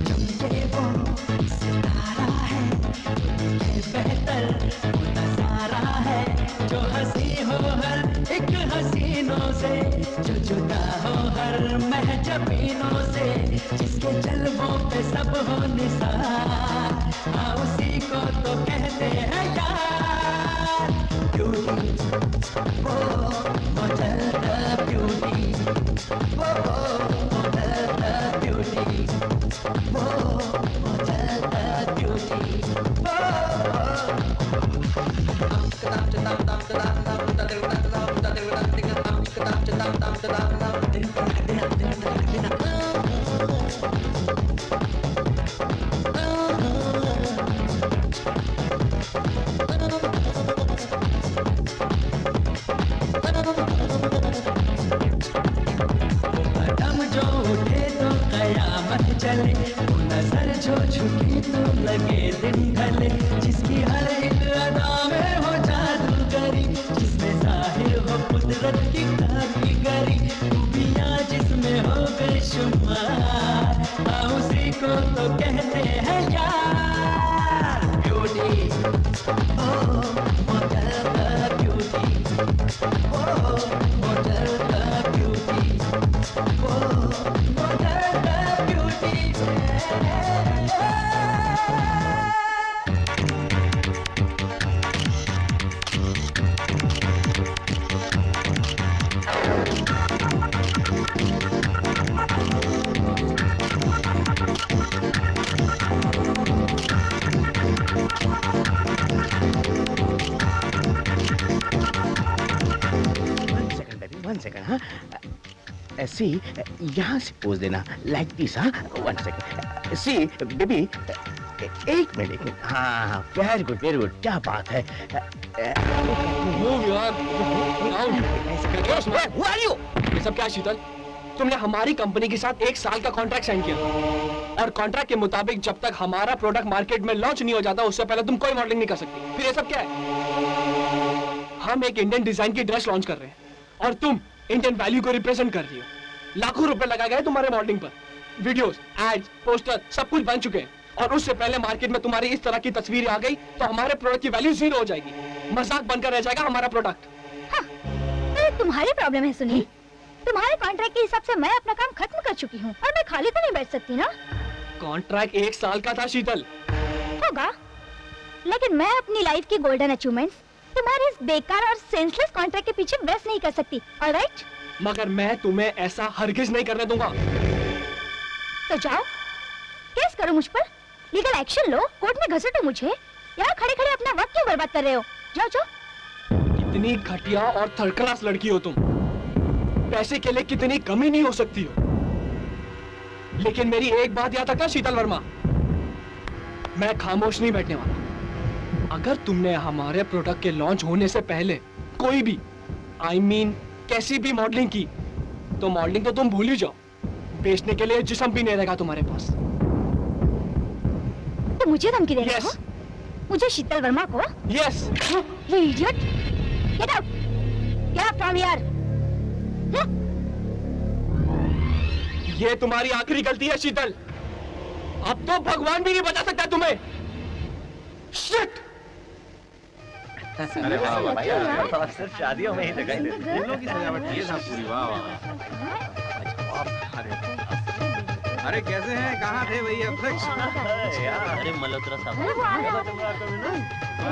चमके वो सितारा है, ये बेहतर वो नजारा है, जो हंसी हो हर एक हसीनों से, जो जुदा हो हर महजबीनों से, जिसके जलवों पे सब हो निसार, हाँ उसी को तो कहते हैं यार। ब्यूटी वो मॉडल द ब्यूटी, वो मॉडल द ब्यूटी, वो मॉडल द ब्यूटी, कदम जो उठे तो कयामत चले, वो नजर जो झुकी तो लगे दिन ढले, जिसकी हर एक अदा में हो जादूगरी, जिसमें जाहिर हो कुदरत की कारीगरी, खूबियां जिसमें हो बेशुमार, हाँ उसी को तो कहते हैं यार। Beauty oh model the beauty, oh model the beauty, oh model the beauty. One second, हाँ सी यहाँ से पोज देना लाइक दिस, हाँ वन सेकंड सी बेबी, एक मिनट, हाँ वेरी गुड, क्या बात है। Move यार, Who are you? ये सब क्या शीतल? तुमने हमारी कंपनी के साथ 1 साल का कॉन्ट्रैक्ट साइन किया और कॉन्ट्रैक्ट के मुताबिक जब तक हमारा प्रोडक्ट मार्केट में लॉन्च नहीं हो जाता उससे पहले तुम कोई मॉडलिंग नहीं कर सकती। फिर ये सब क्या है? हम एक इंडियन डिजाइन की ड्रेस लॉन्च कर रहे हैं और तुम इंडियन वैल्यू को रिप्रेजेंट कर रही हो। लाखों रुपए लगाए गए तुम्हारे मॉडलिंग पर, वीडियोस, एड्स, पोस्टर सब कुछ बन चुके हैं और उससे पहले मार्केट में तुम्हारी इस तरह की तस्वीरें आ गई तो हमारे प्रोडक्ट की वैल्यू 0 हो जाएगी, मजाक बनकर रह जाएगा हमारा प्रोडक्ट। हाँ, तो तुम्हारी प्रॉब्लम है सुनील। तुम्हारे कॉन्ट्रैक्ट के हिसाब से मैं अपना काम खत्म कर चुकी हूँ और मैं खाली तो नहीं बैठ सकती ना। कॉन्ट्रैक्ट 1 साल का था शीतल। होगा, लेकिन मैं अपनी लाइफ की गोल्डन अचीवमेंट्स तुम्हारे इस बेकार और सेंसलेस कॉन्ट्रैक्ट के पीछे वेस्ट नहीं कर सकती, ऑलराइट? मगर मैं तुम्हें ऐसा हरगिज नहीं करने दूंगा। तो जाओ, केस करो मुझ पर, लीगल एक्शन लो, कोर्ट में घसीटो मुझे। यहाँ खड़े खड़े अपना वक्त क्यों बर्बाद कर रहे हो? जाओ जाओ। कितनी घटिया और थर्ड क्लास लड़की हो तुम, पैसे के लिए कितनी कमी नहीं हो सकती हो। लेकिन मेरी एक बात याद रखना शीतल वर्मा, मैं खामोश नहीं बैठने वाला। अगर तुमने हमारे प्रोडक्ट के लॉन्च होने से पहले कोई भी कैसी भी मॉडलिंग की तो मॉडलिंग तो तुम भूल ही जाओ, बेचने के लिए जिस्म भी नहीं रहेगा तुम्हारे पास। तो मुझे धमकी दे रहे हो? Yes. मुझे शीतल वर्मा को? Yes. You idiot! Get out! Get out from here! ये तुम्हारी आखिरी गलती है शीतल, अब तो भगवान भी नहीं बचा सकता तुम्हें। Shit! अरे वाह वाह भाई, सिर्फ शादियों में ही दिखाई देती है। फूलों की सजावट की है पूरी, वाह वाह। अरे कैसे हैं, कहाँ थे भई अब तक? अरे मल्होत्रा साहब,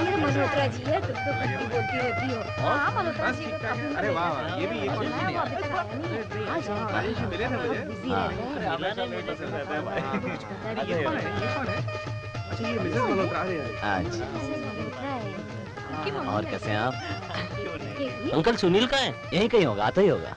ये मल्होत्रा जी है, तुम तो कितनी बोलती रहती हो। हाँ मल्होत्रा जी ठीक ठाक है। अरे वाह वाह, ये भी एक और चीज़ है। राजेश जी मिले थे मुझे। अरे आप लोग नहीं पसंद रहता है भाई। ये कौन है? अच्छा ये मिसेस मल्होत्रा है। और कैसे हैं आप? अंकल सुनील का है, यहीं कहीं होगा, आता ही होगा।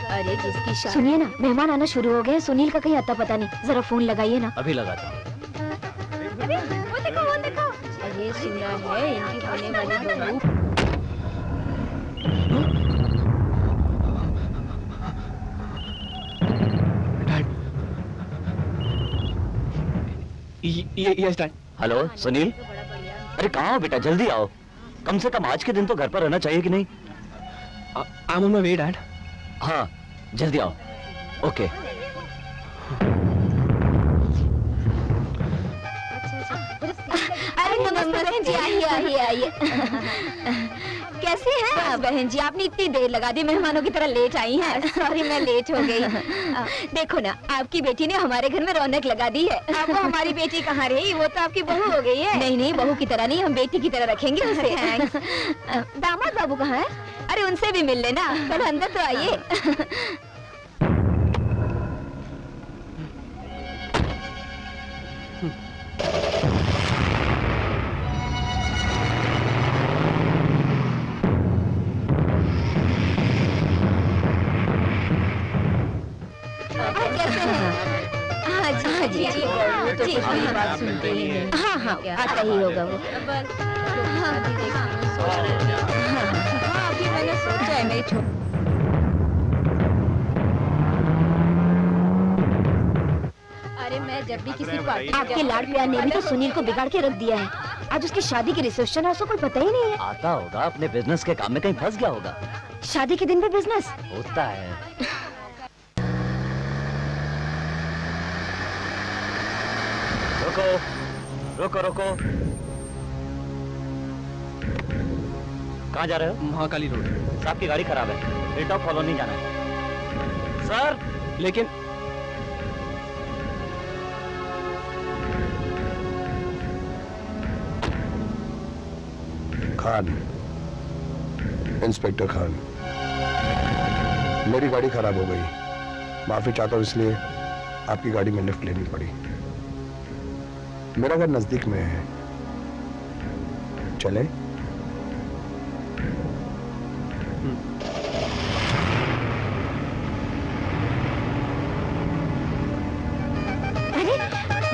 अरे जिसकी शादी। सुनिए ना, मेहमान आना शुरू हो गए, सुनील का कहीं अता पता नहीं, जरा फोन लगाइए ना। अभी लगाता हूँ। अरे वो देखो। अरे सुना है इनकी होने वाली बहू। Yes dad. हेलो सुनील, अरे कहाँ हो बेटा, जल्दी आओ। कम से कम आज के दिन तो घर पर रहना चाहिए कि नहीं? I am on my way dad. हाँ जल्दी आओ। ओके। अरे नमस्ते बहन जी, आइए आइए आइए। कैसे हैं आप बहन जी? आपने इतनी देर लगा दी, मेहमानों की तरह लेट आई हैं। सॉरी मैं लेट हो गई। देखो ना, आपकी बेटी ने हमारे घर में रौनक लगा दी है। आपको हमारी बेटी कहाँ रही? वो तो आपकी बहू हो गई है। नहीं नहीं, बहू की तरह नहीं, हम बेटी की तरह रखेंगे उसे। दामाद बाबू कहाँ है? अरे उनसे भी मिल लेना, थोड़ा अंदर तो आइए। हाँ जी बात सुनते ही हैं। हाँ हाँ आता ही होगा वो। हाँ अभी मैंने सोचा है नहीं छोड़। अरे मैं जब भी किसी को आपके लाड प्यार ने भी तो सुनील को बिगाड़ के रख दिया है। आज उसकी शादी की रिसेप्शन है, उसको कोई पता ही नहीं है। आता होगा, अपने बिजनेस के काम में कहीं फंस गया होगा। शादी के दिन भी बिजनेस होता है। रुको रुको रुको, कहाँ जा रहे हो? महाकाली रोड। साहब की गाड़ी खराब है, रेट ऑफ कॉलोनी जाना है। सर लेकिन खान, इंस्पेक्टर खान, मेरी गाड़ी खराब हो गई, माफी चाहता हूँ, इसलिए आपकी गाड़ी में लिफ्ट लेनी पड़ी। मेरा घर नजदीक में है, चले? अरे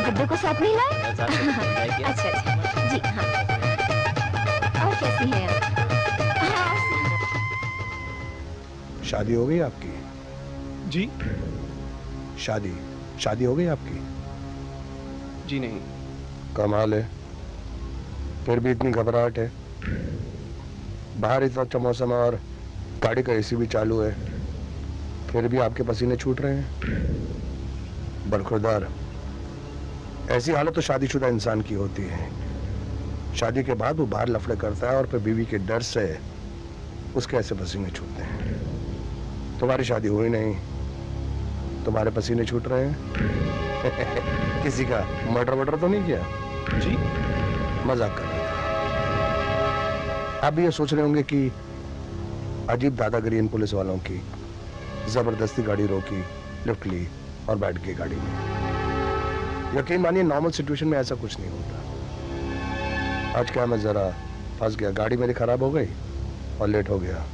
गुड्डू को साथ नहीं लाए? अच्छा अच्छा जी हाँ। और कैसी हैं आप? हाँ। शादी हो गई आपकी? जी शादी हो गई आपकी? जी नहीं। कमाल है, फिर भी इतनी घबराहट है। बाहर इतना अच्छा मौसम है और गाड़ी का एसी भी चालू है, फिर भी आपके पसीने छूट रहे हैं। बरखुरदार, ऐसी हालत तो शादीशुदा इंसान की होती है। शादी के बाद वो बाहर लफड़े करता है और फिर बीवी के डर से उसके ऐसे पसीने छूटते हैं। तुम्हारी शादी हुई नहीं, तुम्हारे पसीने छूट रहे हैं। किसी का मर्डर तो नहीं किया? जी मजाक कर रहा था। आप भी ये सोच रहे होंगे कि अजीब दादागिरी इन पुलिस वालों की, जबरदस्ती गाड़ी रोकी, लिफ्ट ली और बैठ गई गाड़ी में। यकीन मानिए, नॉर्मल सिचुएशन में ऐसा कुछ नहीं होता। आज क्या, मैं जरा फंस गया, गाड़ी मेरी खराब हो गई और लेट हो गया।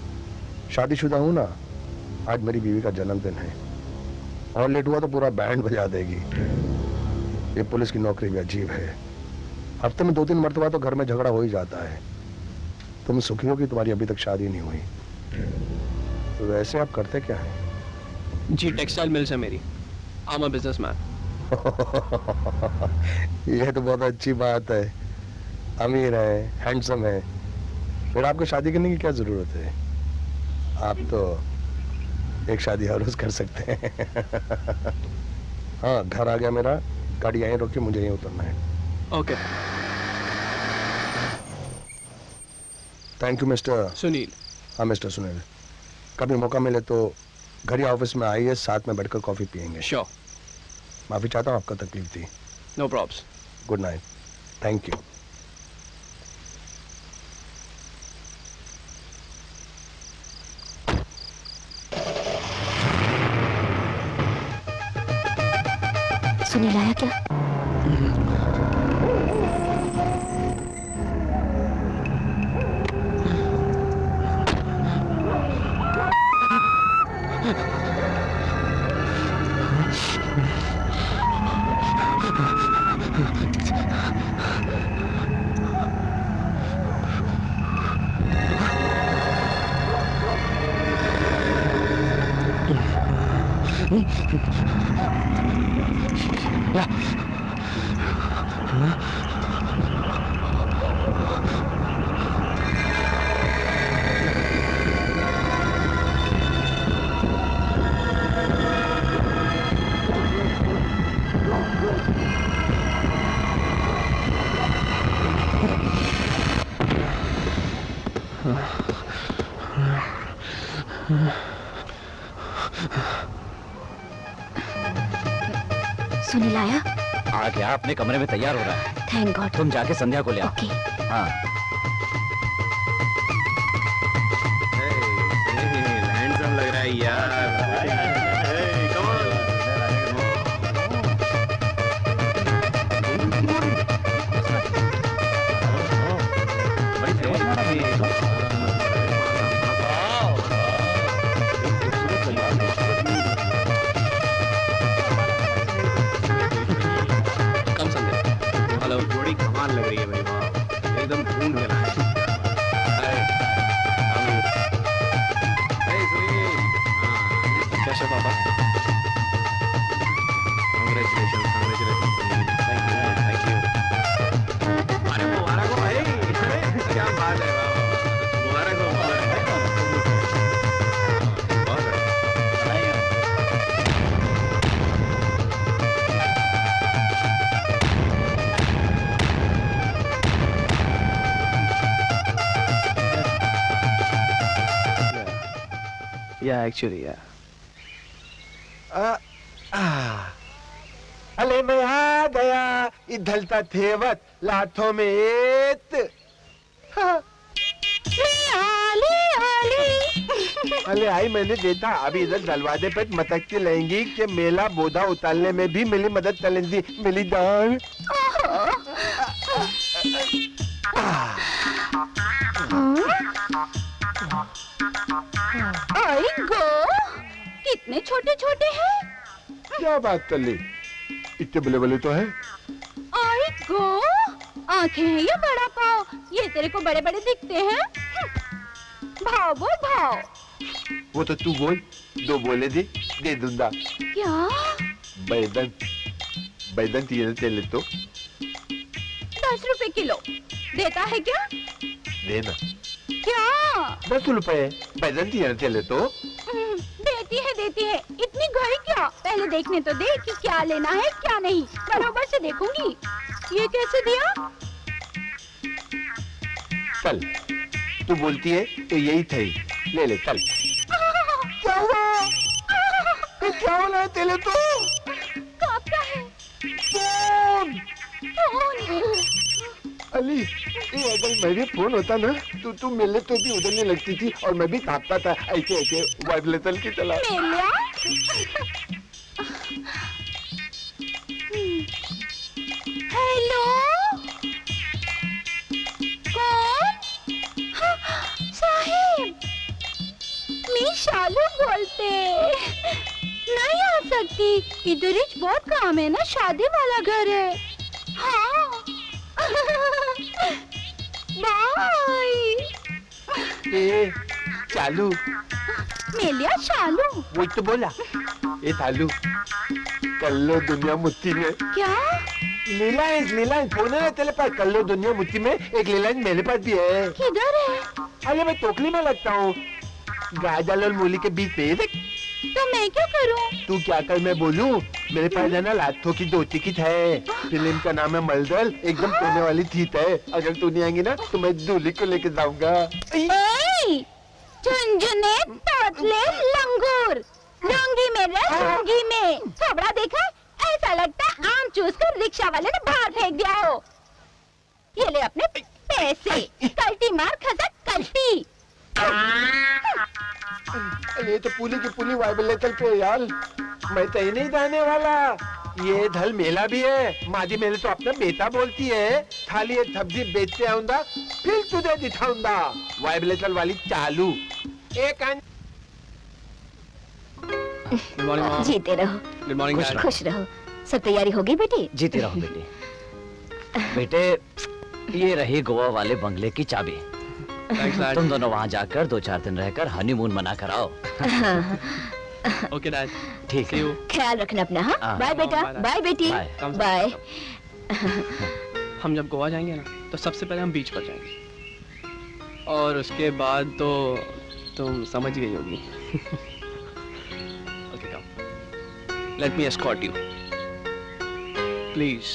शादीशुदा हूं ना, आज मेरी बीवी का जन्मदिन है और लेट हुआ तो पूरा बैंड बजा देगी। ये पुलिस की नौकरी भी अजीब है, हफ्ते में 2-3 मरतबा तो घर में झगड़ा हो ही जाता है। तुम सुखी हो कि तुम्हारी अभी तक शादी नहीं हुई। तो वैसे आप करते क्या हैं? जी टेक्सटाइल मिल्स है मेरी। I am a businessman. यह तो बहुत अच्छी बात है, अमीर है, हैंडसम है, फिर आपको शादी करने की क्या जरूरत है? आप तो एक शादी हर रोज कर सकते हैं। हाँ, घर आ गया मेरा, गाड़ी यहीं रोकी, मुझे यहीं उतरना है। Okay thank you mister Sunil. हाँ मिस्टर सुनील, कभी मौका मिले तो घर या ऑफिस में आइए, साथ में बैठकर कॉफी पियेंगे। श्योर। माफी चाहता हूँ आपका तकलीफ दी। No problems. Good night. Thank you. Sunil आया क्या? सुनील आया? आ गया, अपने कमरे में तैयार हो रहा है। Thank God. तुम जाके संध्या को ले आओ। ओके। हाँ। हैंडसम लग रहा है यार। बड़ी कमाल लग रही है भाई, वाह एकदम खून गला है। कैसे पापा? Congratulation thank you. अरे मुबारक हो भाई, क्या बात है, मुबारक हो। Yeah, actually, yeah. अले मैं आ गया इधलता थेवत लाथों में एत। अले आई मैंने देखा अभी इधर दरवाजे पे मटकती रहेंगी कि मेला बोधा उतारने में भी मिली मदद करेंगी, मिली दान। आई गो, कितने छोटे छोटे हैं। क्या बात कर ली, इतने बले बले तो है। आई गो, आंखें हैं या बड़ा पाव, ये तेरे को बड़े बड़े दिखते हैं। भाव बोल भाव। वो तो तू बोल, दो बोले दे दूंगा। क्या? बैदन बैदन तेल तो 10 रुपए किलो देता है क्या? देना। क्या? 10 रुपए बैदन तेल तो देती है, इतनी घड़ी क्या? पहले देखने तो दे कि क्या लेना है क्या नहीं, बराबर से देखूंगी। ये कैसे दिया? चल, तू बोलती है तो यही थे, ले ले चल। क्या हुआ? क्या होना है तेरे तो? कापता है। फोन। अली, ये अगर मैं भी फोन होता ना तो तू मिलने तो भी उधरने लगती थी और मैं भी कांपता था ऐसे ऐसे वाइब्रेशन की तरह। हेलो, कौन? साहिब, मैं शालू बोलते। नहीं आ सकती, इधर ही बहुत काम है ना, शादी वाला घर है। हाँ बाय। ए चालू, मेलिया शालू। वही तो बोला। ए चालू, कर लो दुनिया मुट्ठी में। क्या? लीलाइंस फोन है ना तेरे पास? कर लो दुनिया मुट्ठी में। एक लीलाइंस मेरे पास भी है। किधर है? अरे मैं टोकरी में लगता हूँ, गाजर और मूली के बीच पे। देख तो मैं क्या करूं? तू क्या कर मैं बोलूं? मेरे पास है ना लाथों की 2 टिकट है। फिल्म का नाम है मलदल, एकदम सोने वाली थीत है। अगर तू नहीं आएंगी ना तो मैं दूल्हे को लेके जाऊंगा। झुनझुने तोतले लंगूर, लूंगी में रस लूंगी में। थोबड़ा देखा? ऐसा लगता आम चूस कर रिक्शा वाले ने बाहर फेंक दिया हो। ये ले अपने पैसे, कल्टी मार खसक कल्टी। ये तो पुली की पुली वाइब्रेटर पे यार, मैं तो ही नहीं जाने वाला। ये धल मेला भी है, मादी मेरे तो अपना बेटा बोलती है। खाली एक सब्जी बेचते आऊंगा फिर तुझे दिखाऊंगा वाइब्रेटर वाली चालू। एक जीते रहो। Good morning dad. खुश रहो। सब तैयारी हो गई बेटी? जीते रहो बेटे। बेटे, ये रही गोवा वाले बंगले की चाबी। Thanks dad. तुम दोनों वहाँ जाकर 2-4 दिन रहकर हनीमून मना कर आओ। Okay dad. ठीक है। See you. ख्याल रखना अपना। हाँ, हाँ। बाय बेटा, Bye, बाय बेटी, Bye. Come, bye. हम जब गोवा जाएंगे ना तो सबसे पहले हम बीच पर जाएंगे और उसके बाद तो तुम समझ गई होगी। Okay come, let me escort you please.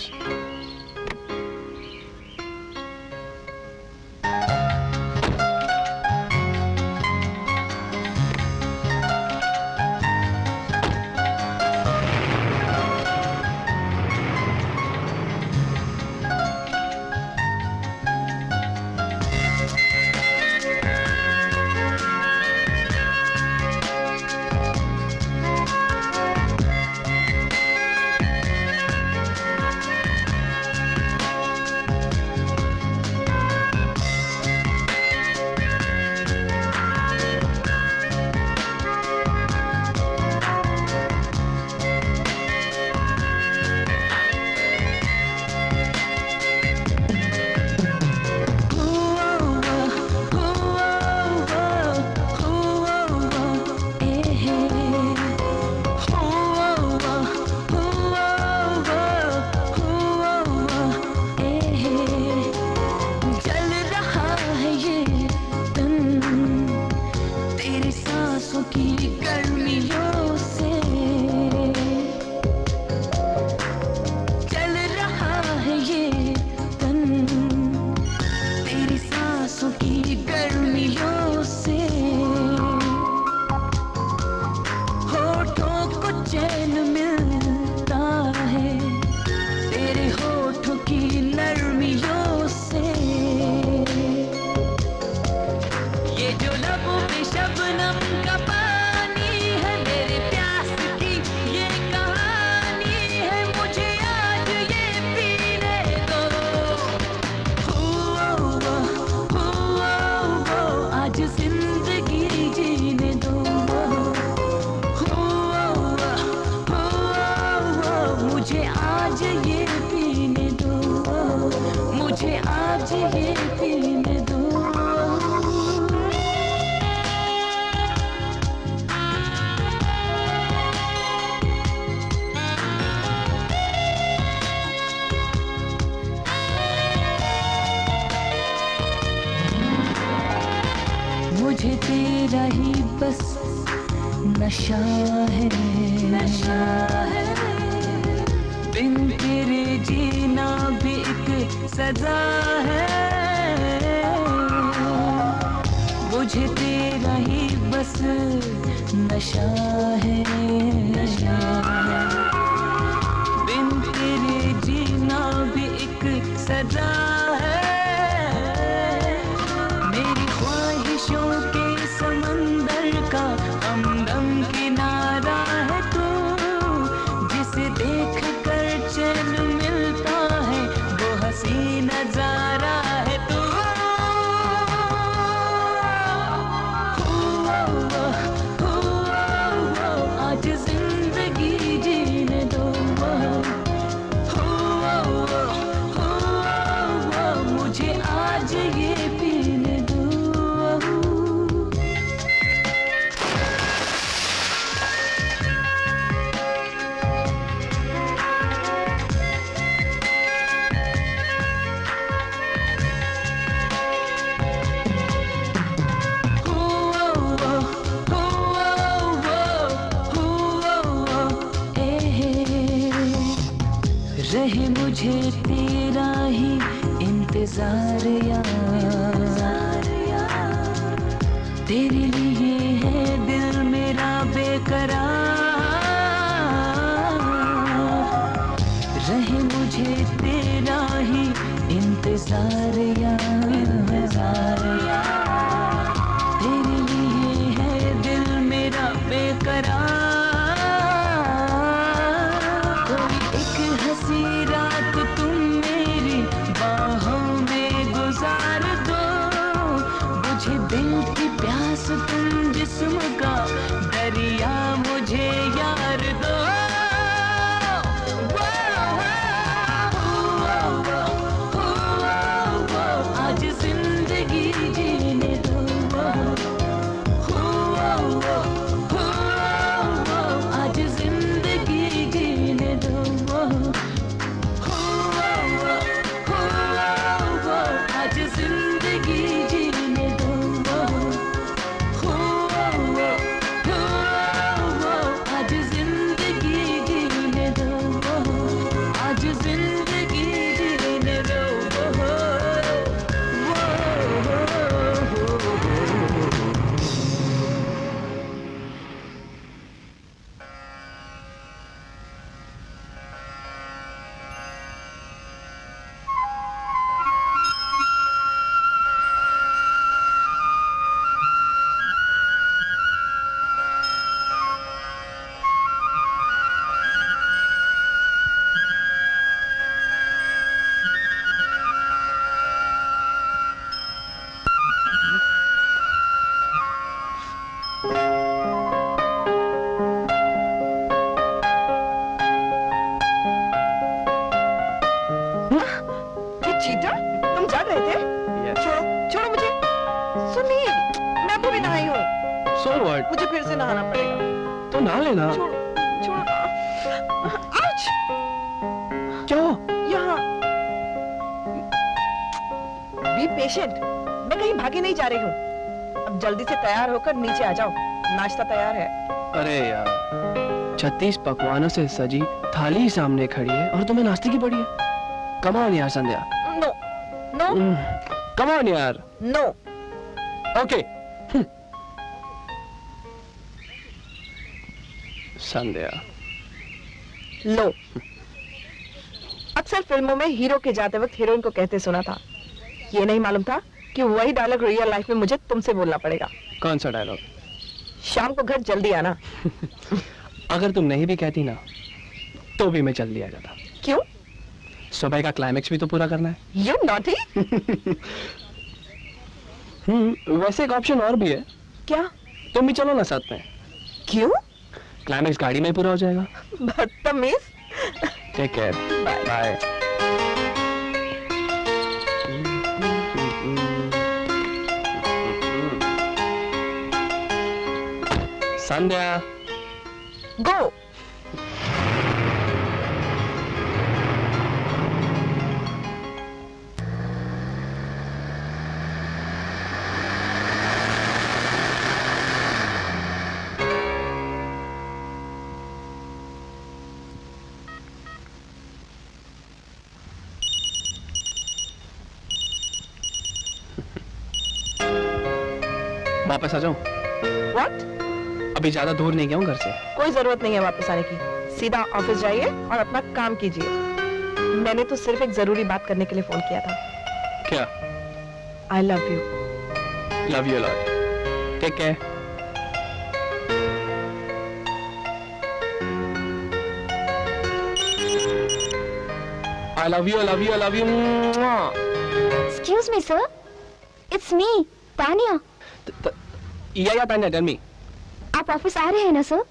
मुझे तेरा ही बस नशा है, नशा है। बिन तेरे जीना भी एक सजा है। मुझे तेरा ही बस नशा है, नशा है। बिन तेरे जीना भी एक सजा है। मेरी ख्वाहिशों के समंदर का हमदम किनारा है तू, जिसे देख कर चैन मिलता है वो हसी नजारा है तू। आज जिंदगी जीने दो, मुझे आज ये पीने दो। रहे मुझे तेरा ही इंतजार यार, तेरे लिए है दिल मेरा बेकरार। रहे मुझे तेरा ही इंतजार यार, तेरे लिए है दिल मेरा बेकरार। हंसी रात तुम मेरी बाहों में गुजार दो, मुझे दिल की प्यास तुम जिस्म का दरिया मुझे यार दो। आज जिंदगी जीने दो, आज जिंदगी जीने दो। चीटर, तुम जाग रहे थे? छोड़ो, छोड़ो मुझे। सुनील, मैं अभी भी नहाई हूँ। So what? मुझे फिर से नहाना पड़ेगा। तो नहा लेना। छोड़ो, छोड़ो। आउच! क्या? यहाँ। Be patient. मैं कहीं भागी नहीं जा रही हूँ। अब जल्दी से तैयार होकर नीचे आ जाओ। नाश्ता तैयार है। अरे यार, 36 पकवानों से सजी थाली सामने खड़ी है और तुम्हें नाश्ते की पड़ी है। कम ऑन यार संध्या। नो, नो, कम ऑन यार। नो। ओके। संध्या। लो। अक्सर फिल्मों में हीरो के जाते वक्त हीरोइन को कहते सुना था। ये नहीं मालूम था कि वही डायलॉग रियल लाइफ में मुझे तुमसे बोलना पड़ेगा। कौन सा डायलॉग? शाम को घर जल्दी आना। अगर तुम नहीं भी कहती ना, तो भी मैं जल्दी आ जाता। क्यों? सुबह का क्लाइमेक्स भी तो पूरा करना है। You naughty? वैसे एक ऑप्शन और भी है। क्या? तुम भी चलो ना साथ में। क्यों? क्लाइमेक्स गाड़ी में ही पूरा हो जाएगा। बदतमीज। Take care. Bye. Bye. Sandhya. Go. वापस आ जाऊं? What? अभी ज्यादा दूर नहीं गया हूँ घर से। कोई जरूरत नहीं है वापस आने की। सीधा ऑफिस जाइए और अपना काम कीजिए। मैंने तो सिर्फ एक जरूरी बात करने के लिए फोन किया था। क्या? I love you. Love you lot. Take care. I love you, I love you, I love you. Excuse me, sir. It's me, Tanya. या तान्या, टेल मी। आप ऑफिस आ रहे हैं ना सर?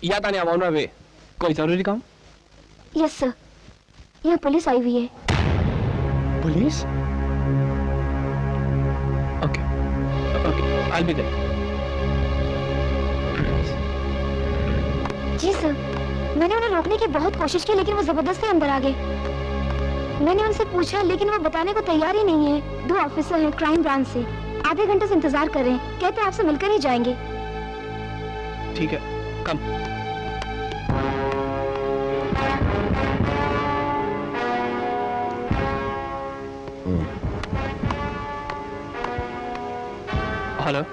या तान्या, ऑन माय वे। कोई जरूरी काम? Yes sir. यहाँ पुलिस आई हुई है। Police? Okay, okay, I'll be there. जी सर, मैंने उन्हें रोकने की बहुत कोशिश की लेकिन वो जबरदस्ती अंदर आ गए। मैंने उनसे पूछा लेकिन वो बताने को तैयार ही नहीं है। 2 ऑफिसर हैं क्राइम ब्रांच से, आधे घंटे से इंतजार कर रहे हैं। कहते हैं आपसे मिलकर ही जाएंगे। ठीक है, कम। हेलो।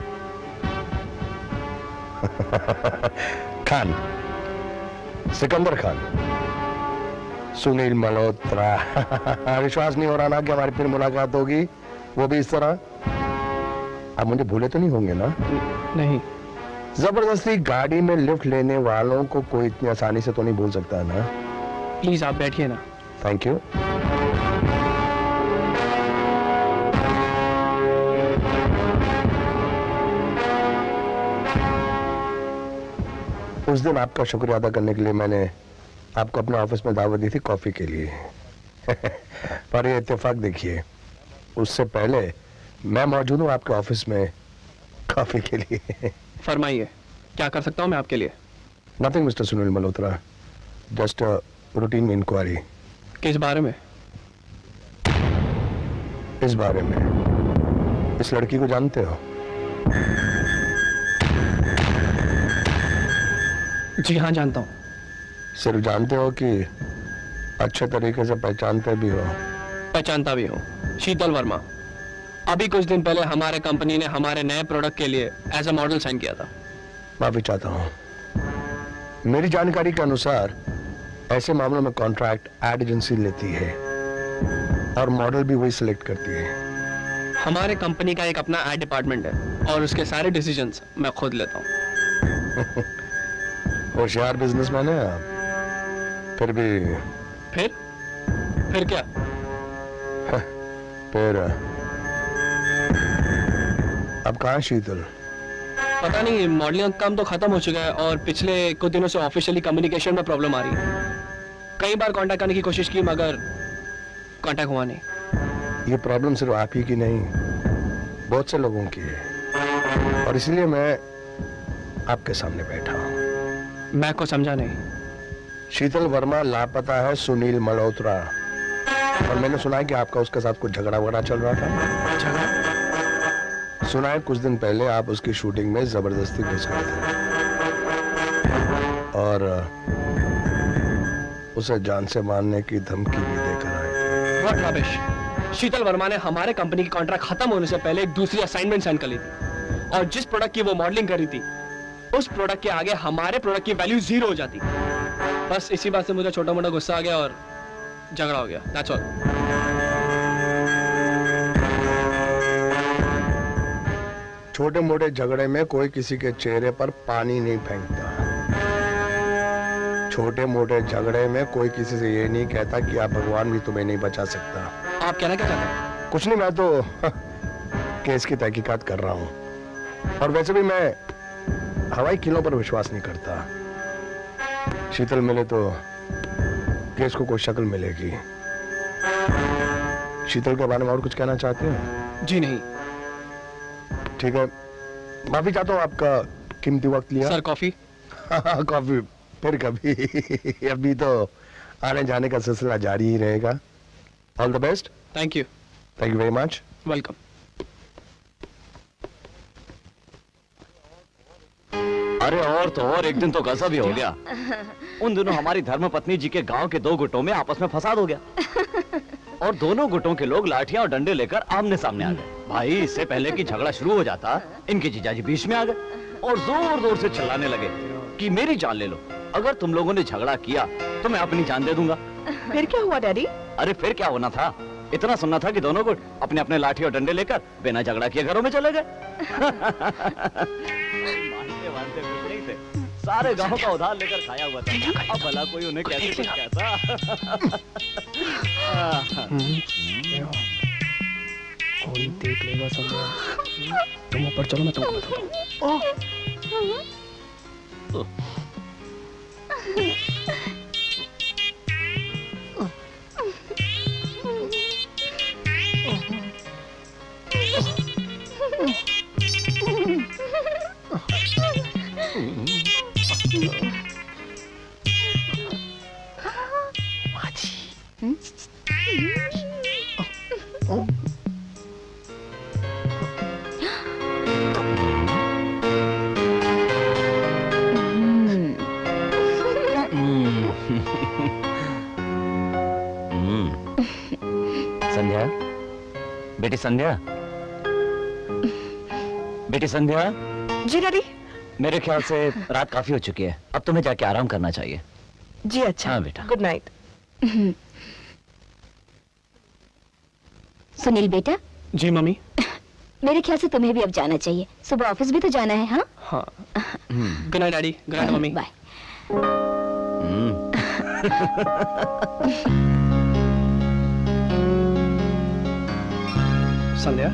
खान, सिकंदर खान, सुनील मल्होत्रा। विश्वास नहीं हो रहा ना कि हमारी फिर मुलाकात होगी, वो भी इस तरह। आप मुझे भूले तो नहीं होंगे ना? नहीं। जबरदस्ती गाड़ी में लिफ्ट लेने वालों को कोई इतनी आसानी से तो नहीं भूल सकता है ना? प्लीज आप बैठिए ना। Thank you. उस दिन आपका शुक्रिया अदा करने के लिए मैंने आपको अपने ऑफिस में दावत दी थी कॉफी के लिए। पर ये इत्तेफाक देखिए, उससे पहले मैं मौजूद हूँ आपके ऑफिस में कॉफी के लिए। फरमाइए, क्या कर सकता हूँ मैं आपके लिए? Nothing mister Sunil Malhotra, just routine inquiry. किस बारे में? इस बारे में। इस लड़की को जानते हो? जी हाँ, जानता हूँ। सिर्फ जानते हो कि अच्छे तरीके से पहचानते भी हो? पहचानता भी हूँ। शीतल वर्मा। अभी कुछ दिन पहले हमारे कंपनी ने हमारे नए प्रोडक्ट के लिए एज अ मॉडल साइन किया था। माफी चाहता हूँ, मेरी जानकारी के अनुसार ऐसे मामलों में कॉन्ट्रैक्ट एड एजेंसी लेती है और मॉडल भी वही सिलेक्ट करती है। हमारे कंपनी का एक अपना एड डिपार्टमेंट है और उसके सारे डिसीजंस मैं खुद लेता हूँ। होशियार बिजनेसमैन है आप। फिर भी फिर क्या? फिर अब कहाँ शीतल? पता नहीं, मॉडलिंग का काम तो खत्म हो चुका है और पिछले कुछ दिनों से ऑफिशियली कम्युनिकेशन में प्रॉब्लम आ रही है। कई बार कांटेक्ट करने की कोशिश की मगर कांटेक्ट हुआ नहीं। ये प्रॉब्लम सिर्फ आप ही की नहीं, बहुत से लोगों की है, और इसलिए मैं आपके सामने बैठा हूं। मैं को समझा नहीं। शीतल वर्मा लापता है सुनील मल्होत्रा, और मैंने सुना है कि आपका उसके साथ कुछ झगड़ा वगड़ा चल रहा था। झगड़ा? सुना है कुछ दिन पहले आप उसकी शूटिंग में जबरदस्ती घुस गए थे और उसे जान से मारने की धमकी भी देकर आए थे। What rubbish! शीतल वर्मा ने हमारे कंपनी की कॉन्ट्रैक्ट खत्म होने से पहले एक दूसरी असाइनमेंट साइन कर ली थी, और जिस प्रोडक्ट की वो मॉडलिंग कर रही थी उस प्रोडक्ट के आगे हमारे प्रोडक्ट की वैल्यू 0 हो जाती। बस इसी बात से मुझे छोटा मोटा गुस्सा आ गया और झगड़ा हो गया। That's all. छोटे मोटे झगड़े में कोई किसी के चेहरे पर पानी नहीं फेंकता। छोटे मोटे झगड़े में कोई किसी से ये नहीं कहता कि आप भगवान भी तुम्हें नहीं बचा सकता। आप कहना क्या चाहते हैं? कुछ नहीं, मैं तो केस की तहकीकात कर रहा हूँ, और वैसे भी मैं हवाई किलों पर विश्वास नहीं करता। शीतल मिले तो केस को कोई शक्ल मिलेगी। शीतल के बारे में और कुछ कहना चाहते हैं? जी नहीं। ठीक है, माफी चाहता हूँ आपका कीमती वक्त लिया। Sir coffee? कॉफी फिर कभी। अभी तो आने जाने का सिलसिला जारी ही रहेगा। All the best. Thank you. Thank you very much. Welcome. अरे और तो और, एक दिन तो गजब ही हो गया। उन दिनों हमारी धर्मपत्नी जी के गांव के 2 गुटों में आपस में फसाद हो गया, और दोनों गुटों के लोग लाठियां और डंडे लेकर आमने सामने आ गए। भाई, इससे पहले कि झगड़ा शुरू हो जाता, इनके जीजाजी बीच में आ गए और जोर जोर से चिल्लाने लगे कि मेरी जान ले लो, अगर तुम लोगों ने झगड़ा किया तो मैं अपनी जान दे दूंगा। फिर क्या हुआ डैडी? अरे फिर क्या होना था, इतना सुनना था कि दोनों गुट अपने अपने लाठी और डंडे लेकर बिना झगड़ा किए घरों में चले गए। मानते मानते कुछ नहीं थे, सारे गांव का उधार लेकर खाया हुआ था। अब भला कोई उन्हें कैसे कुछ कहता। कोई देख लेगा समझा। तुम ऊपर चलो, मैं तुमको बताता हूँ। संध्या, बेटी संध्या, बेटी संध्या। जी डैडी। मेरे ख्याल से रात काफी हो चुकी है, अब तुम्हें जाके आराम करना चाहिए। जी अच्छा। हाँ बेटा। Good night. सुनील बेटा। जी मम्मी। मेरे ख्याल से तुम्हें भी अब जाना चाहिए, सुबह ऑफिस भी तो जाना है। हाँ हाँ। Good night daddy. Good night mummy. Bye. Sandhya,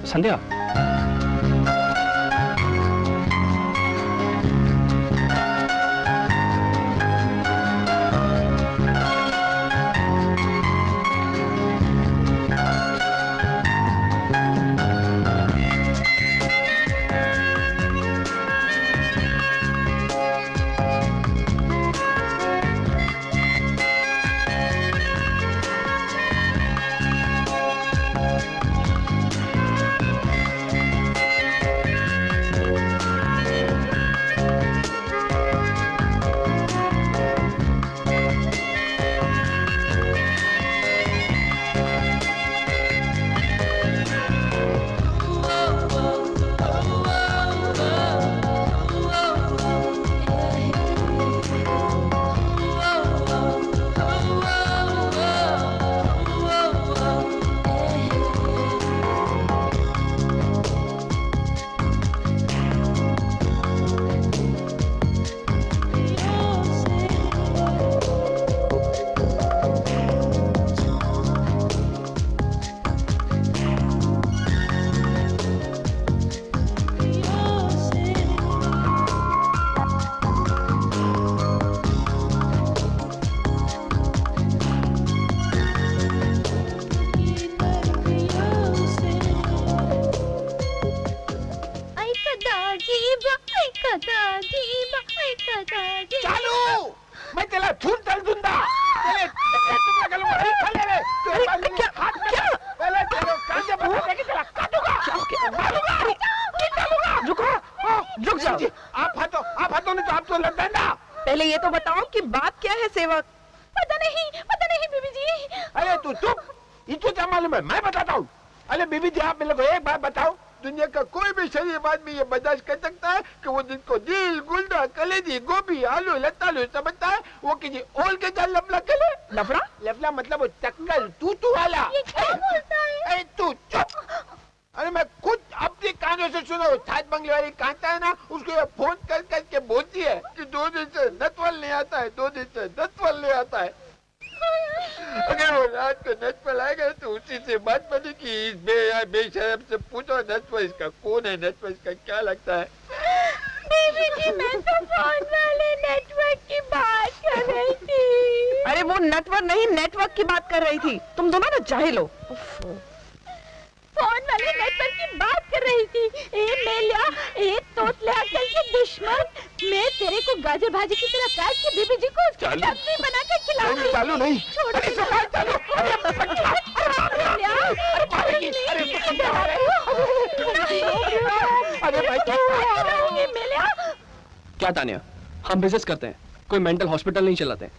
Sandhya. सेवक। पता नहीं बीबी जी। अरे तू चुप, इसको क्या मालूम है, मैं बताता हूँ। अरे बीबी जी आप मेरे को एक बात बताओ, दुनिया का कोई भी शरीफ आदमी ये बर्दाश्त कर सकता है कि वो जिनको दिल, गुल्दा, कलेजी, गोभी, आलू, लतालू समझता है, वो किसी और के साथ लफड़ा करे? लफड़ा? लफड़ा मतलब वो चक्कर तू वाला। ये क्या बोलता है? अरे तू चुप। अरे मैं खुद अपने कानों से सुना, वो छात बंगले वाली कांता है ना, उसको ये फोन कर करके बोलती है कि 2 दिन से नटवल नहीं आता है, 2 दिन से नटवल नहीं आता है। अगर वो रात को नटवल आएगा तो उसी से बात बनेगी। इस बेशरम से पूछो नटवल इसका कौन है, नटवल इसका क्या लगता है। बीबी जी मैं तो फोन वाले नेटवर्क की बात कर रही थी। अरे वो नेटवर्क नहीं, नेटवर्क की बात कर रही थी। तुम दोनों ना जाहिल हो। फोन वाले नेटवर्क की बात कर रही थी। ए मेलिया, ए तोतले अकल के दुश्मन, मैं तेरे को गाजर भाजी की तरह काट के बीबी जी को उसकी सब्जी बना के खिलाऊंगी। चालू नहीं, छोड़ अरे सफाई चालू। अरे भाई क्या तानिया, हम बिजनेस करते हैं, कोई मेंटल हॉस्पिटल नहीं चलाते हैं।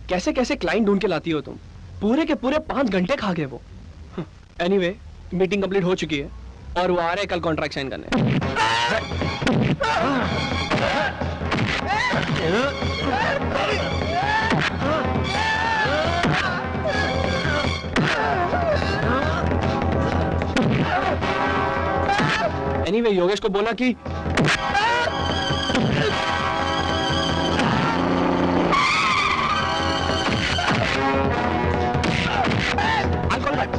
कैसे कैसे क्लाइंट ढूंढ के लाती हो तुम, पूरे के पूरे 5 घंटे खा गए वो। एनीवे मीटिंग कंप्लीट हो चुकी है और वो आ रहे हैं कल कॉन्ट्रैक्ट साइन करने। एनीवे योगेश को बोला कि I'll call back.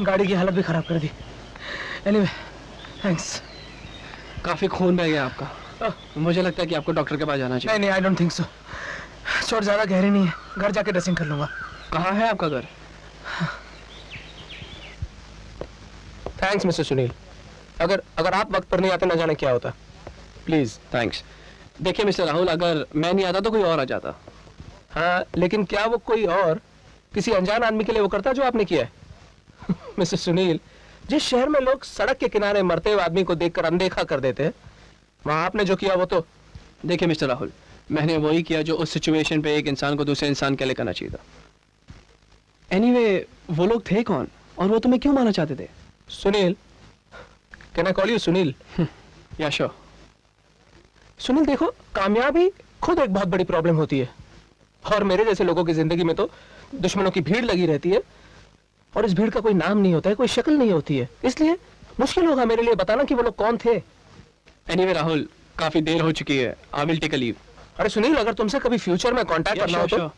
गाड़ी की हालत भी खराब कर दी। Anyway thanks. काफी खून बह गया आपका, मुझे लगता है कि आपको डॉक्टर के पास जाना चाहिए। नहीं, आई डोंट थिंक सो। चोट ज्यादा गहरी नहीं है, घर जाके ड्रेसिंग कर लूंगा। कहाँ है आपका घर? Thanks mister Sunil. अगर आप वक्त पर नहीं आते ना जाने क्या होता। Please thanks. देखिए मिस्टर राहुल, अगर मैं नहीं आता तो कोई और आ जाता। हाँ, लेकिन क्या वो कोई और किसी अनजान आदमी के लिए वो करता जो आपने किया है? मिस्टर सुनील, जिस शहर में लोग सड़क के किनारे मरते हुए आदमी को देखकर अनदेखा कर देते हैं, वहां आपने जो किया वो तो। देखिए मिस्टर राहुल, मैंने वही किया जो उस सिचुएशन पे एक इंसान को दूसरे इंसान के लिए करना चाहिए था। एनीवे वो लोग थे कौन और वो तुम्हें क्यों मारना चाहते थे? Sunil, can I call you Sunil? या श्योर। सुनील देखो, कामयाबी खुद एक बहुत बड़ी प्रॉब्लम होती है और मेरे जैसे लोगों की जिंदगी में तो दुश्मनों की भीड़ लगी रहती है और इस भीड़ का कोई नाम नहीं होता है, कोई शक्ल नहीं होती है। इसलिए मुश्किल होगा मेरे लिए बताना कि वो लोग कौन थे। एनीवे राहुल, काफी देर हो चुकी है, I will take a leave. अरे सुनील, अगर तुमसे कभी फ्यूचर में कांटेक्ट करना हो तो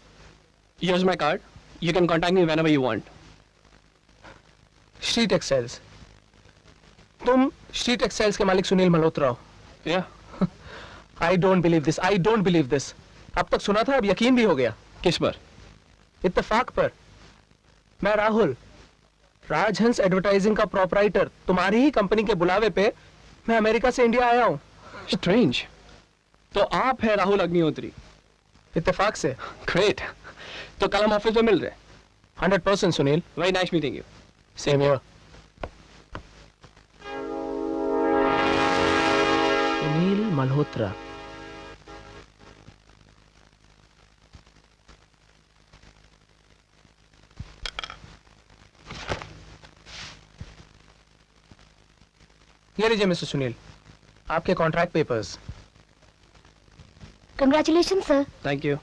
use my card, you can contact me whenever you want. Shri textiles, तुम श्री टेक्सटाइल्स के मालिक सुनील मल्होत्रा हो? या I don't believe this, I don't believe this. अब तक सुना था, अब यकीन भी हो गया। किस पर? इत्तेफाक पर। मैं राहुल, राजहंस एडवर्टाइजिंग का प्रोपराइटर, तुम्हारी ही कंपनी के बुलावे पे मैं अमेरिका से इंडिया आया हूँ। स्ट्रेंज। तो आप है राहुल अग्निहोत्री? इत्तेफाक से। ग्रेट। तो कल हम ऑफिस में मिल रहे हैं। 100% Sunil. Very nice meeting you. Same here. Sunil Malhotra. ये लीजिए मिस्टर सुनील, आपके contract papers. Congratulation sir. Thank you.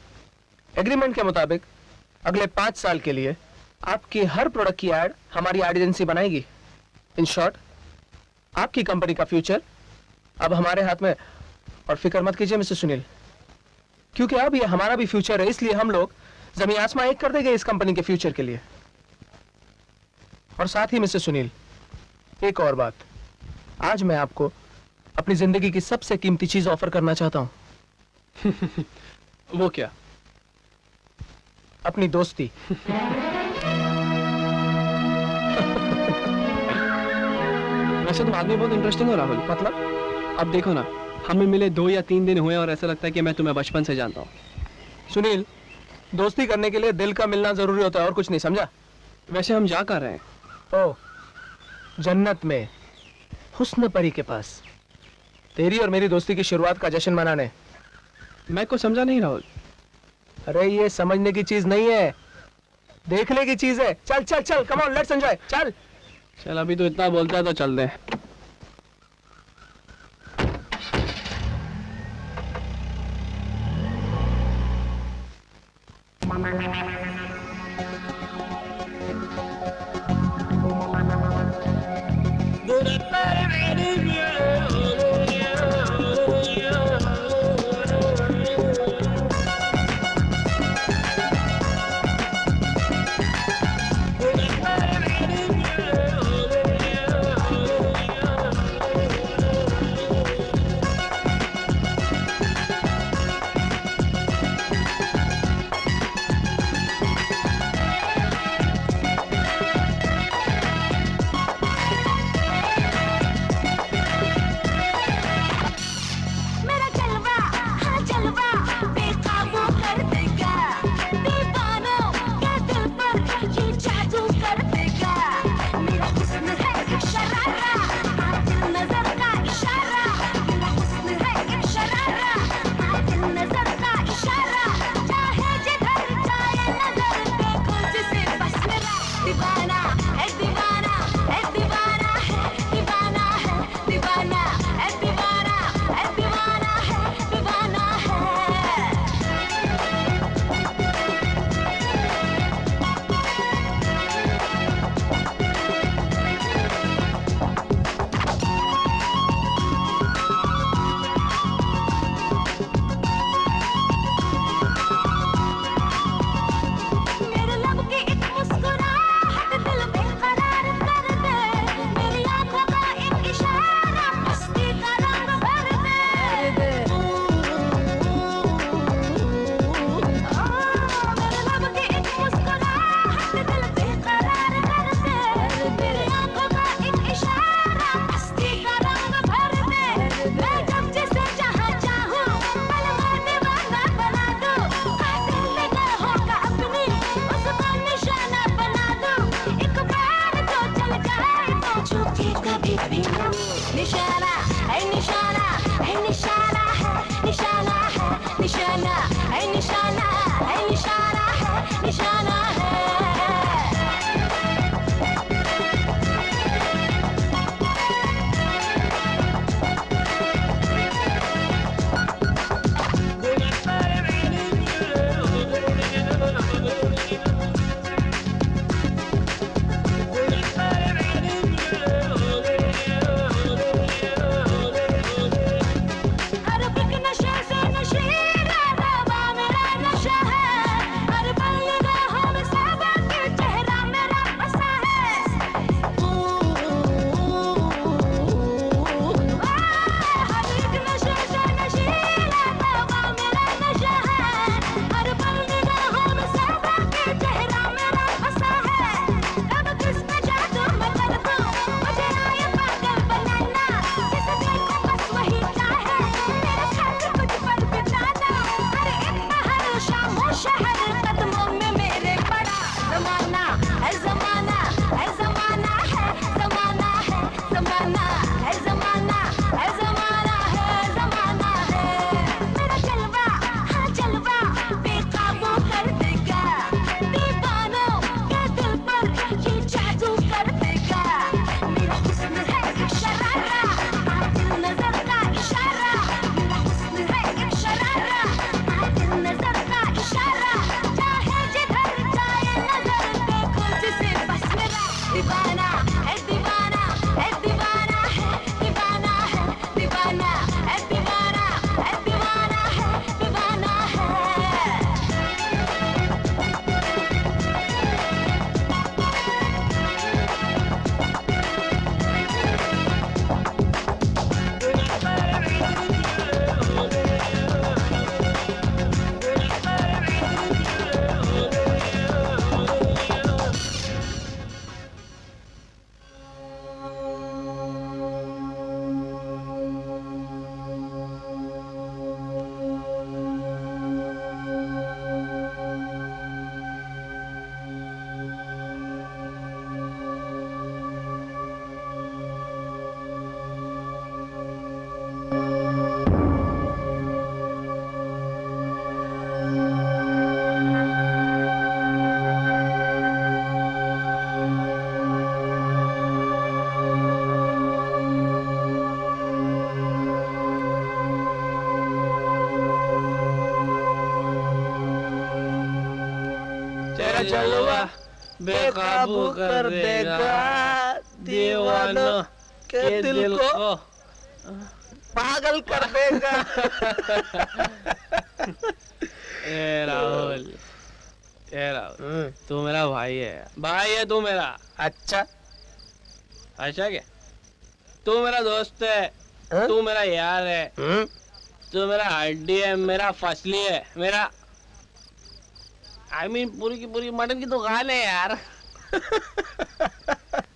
Agreement के मुताबिक अगले 5 साल के लिए आपकी हर प्रोडक्ट की एड हमारी एड एजेंसी बनाएगी। इन शॉर्ट, आपकी कंपनी का फ्यूचर अब हमारे हाथ में। और फिक्र मत कीजिए मिस्टर सुनील, क्योंकि अब ये हमारा भी फ्यूचर है, इसलिए हम लोग जमीन आसमां एक कर देंगे इस कंपनी के फ्यूचर के लिए। और साथ ही मिस्टर सुनील, एक और बात, आज मैं आपको अपनी जिंदगी की सबसे कीमती चीज ऑफर करना चाहता हूं। वो क्या? अपनी दोस्ती। वैसे तुम आदमी बहुत इंटरेस्टिंग हो राहुल। मतलब? अब देखो ना, हमें मिले 2 या 3 दिन हुए और ऐसा लगता है कि मैं तुम्हें बचपन से जानता हूँ। सुनील, दोस्ती करने के लिए दिल का मिलना जरूरी होता है और कुछ नहीं, समझा? वैसे हम जा कर रहे हैं। ओ, जन्नत में हुस्न परी के पास तेरी और मेरी दोस्ती की शुरुआत का जश्न मनाने। मैं को समझा नहीं राहुल। अरे ये समझने की चीज नहीं है, देखने की चीज है। चल चल चल, कम ऑन, लेट्स एंजॉय। चल चल, अभी तो इतना बोलता है तो चल दे। जलवा बेकाबू कर देगा दीवानों के दिल को पागल कर देगा। ए राहुल, तू मेरा भाई है तू मेरा। अच्छा अच्छा क्या? तू मेरा दोस्त है, तू मेरा यार है, तू मेरा हड्डी है, मेरा फसली है, मेरा I mean, पूरी की पूरी मटन की दुकान है यार।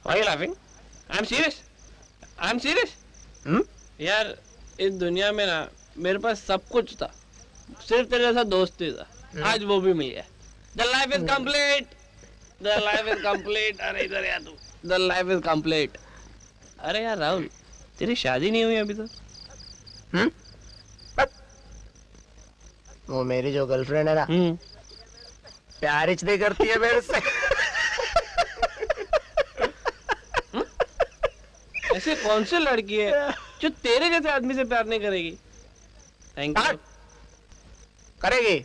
Why you laughing? I'm serious. I'm serious. यार इस दुनिया में ना मेरे पास सब कुछ था, सिर्फ तेरे जैसा दोस्त ही था। आज वो भी मिल गया। The life is complete. The life is complete. अरे इधर यार तू। The life is complete. अरे यार राहुल, तेरी शादी नहीं हुई अभी तक? वो मेरी जो गर्लफ्रेंड है ना, प्यार इचने करती है मेरे से। ऐसे कौन सी लड़की है जो तेरे जैसे आदमी से प्यार नहीं करेगी? Thank you. करेगी,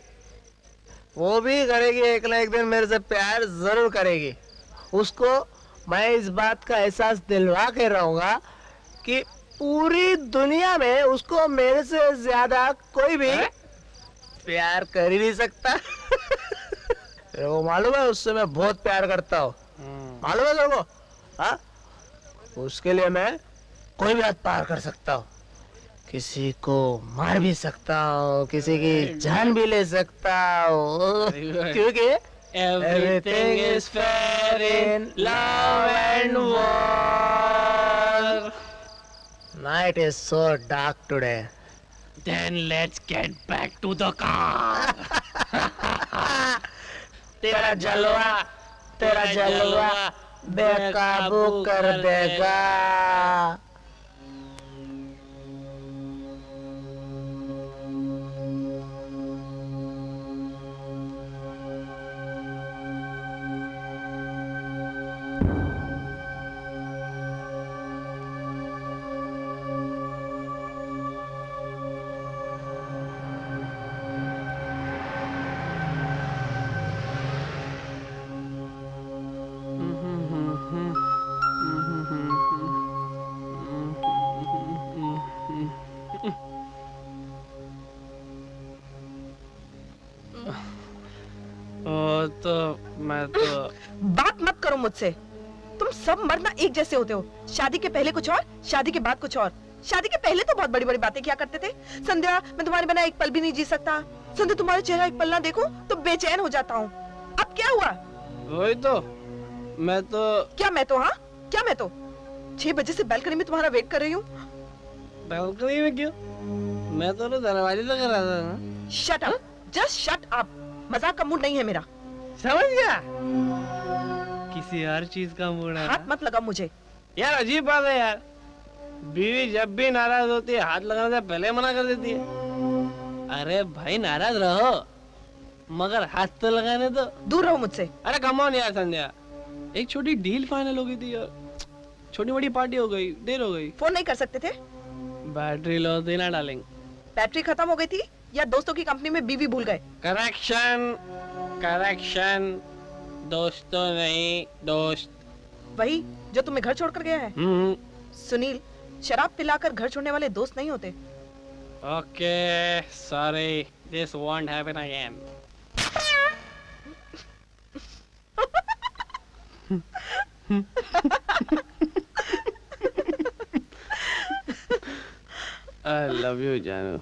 वो भी करेगी, एक ना एक दिन मेरे से प्यार जरूर करेगी। उसको मैं इस बात का एहसास दिलवा के रहूंगा कि पूरी दुनिया में उसको मेरे से ज्यादा कोई भी प्यार कर ही नहीं सकता। वो मालूम है, उससे मैं बहुत प्यार करता हूँ, मालूम है तेरे को? हाँ, उसके लिए मैं कोई भी हद पार कर सकता हूँ, किसी को मार भी सकता हूँ, किसी की जान भी ले सकता हूँ, क्योंकि everything is fair in love and war. Night is so dark today. Then let's get back to the car. तेरा जलवा बेकाबू कर देगा। तो मैं तो बात मत करो मुझसे। तुम सब मर्द ना एक जैसे होते हो। शादी के पहले कुछ और, शादी के बाद कुछ और। शादी के पहले तो बहुत बड़ी बड़ी बातें किया करते थे। संध्या, मैं तुम्हारे बिना एक पल भी नहीं जी सकता। संध्या, तुम्हारा चेहरा एक पल ना देखूं तो बेचैन हो जाता हूँ। अब क्या हुआ? वही तो मैं तो क्या मैं तो? हाँ, क्या मैं तो 6 बजे से बालकनी में तुम्हारा वेट कर रही हूँ। बालकनी में क्यों? मैं तो दरवाजे तक रहा था ना। Shut up, just shut up. मजाक का मूड नहीं है मेरा। समझ गया? किसी हर चीज का मूड है। हाथ मत लगा मुझे। यार अजीब बात है यार, बीवी जब भी नाराज होती है हाथ लगाने से पहले मना कर देती है। अरे भाई नाराज रहो, मगर हाथ तो लगाने दो। दूर रहो मुझसे। अरे कम ऑन यार संध्या, एक छोटी डील फाइनल हो गई थी यार, छोटी बड़ी पार्टी हो गई, देर हो गई। फोन नहीं कर सकते थे? बैटरी लो थी ना डार्लिंग। बैटरी खत्म हो गई थी या दोस्तों की कंपनी में बीवी भूल गए? करेक्शन, दोस्तों नहीं दोस्त। वही जो तुम्हें घर छोड़कर गया है। सुनील, शराब पिलाकर घर छोड़ने वाले दोस्त नहीं होते। Okay sorry, this won't happen again. I love you, Janu.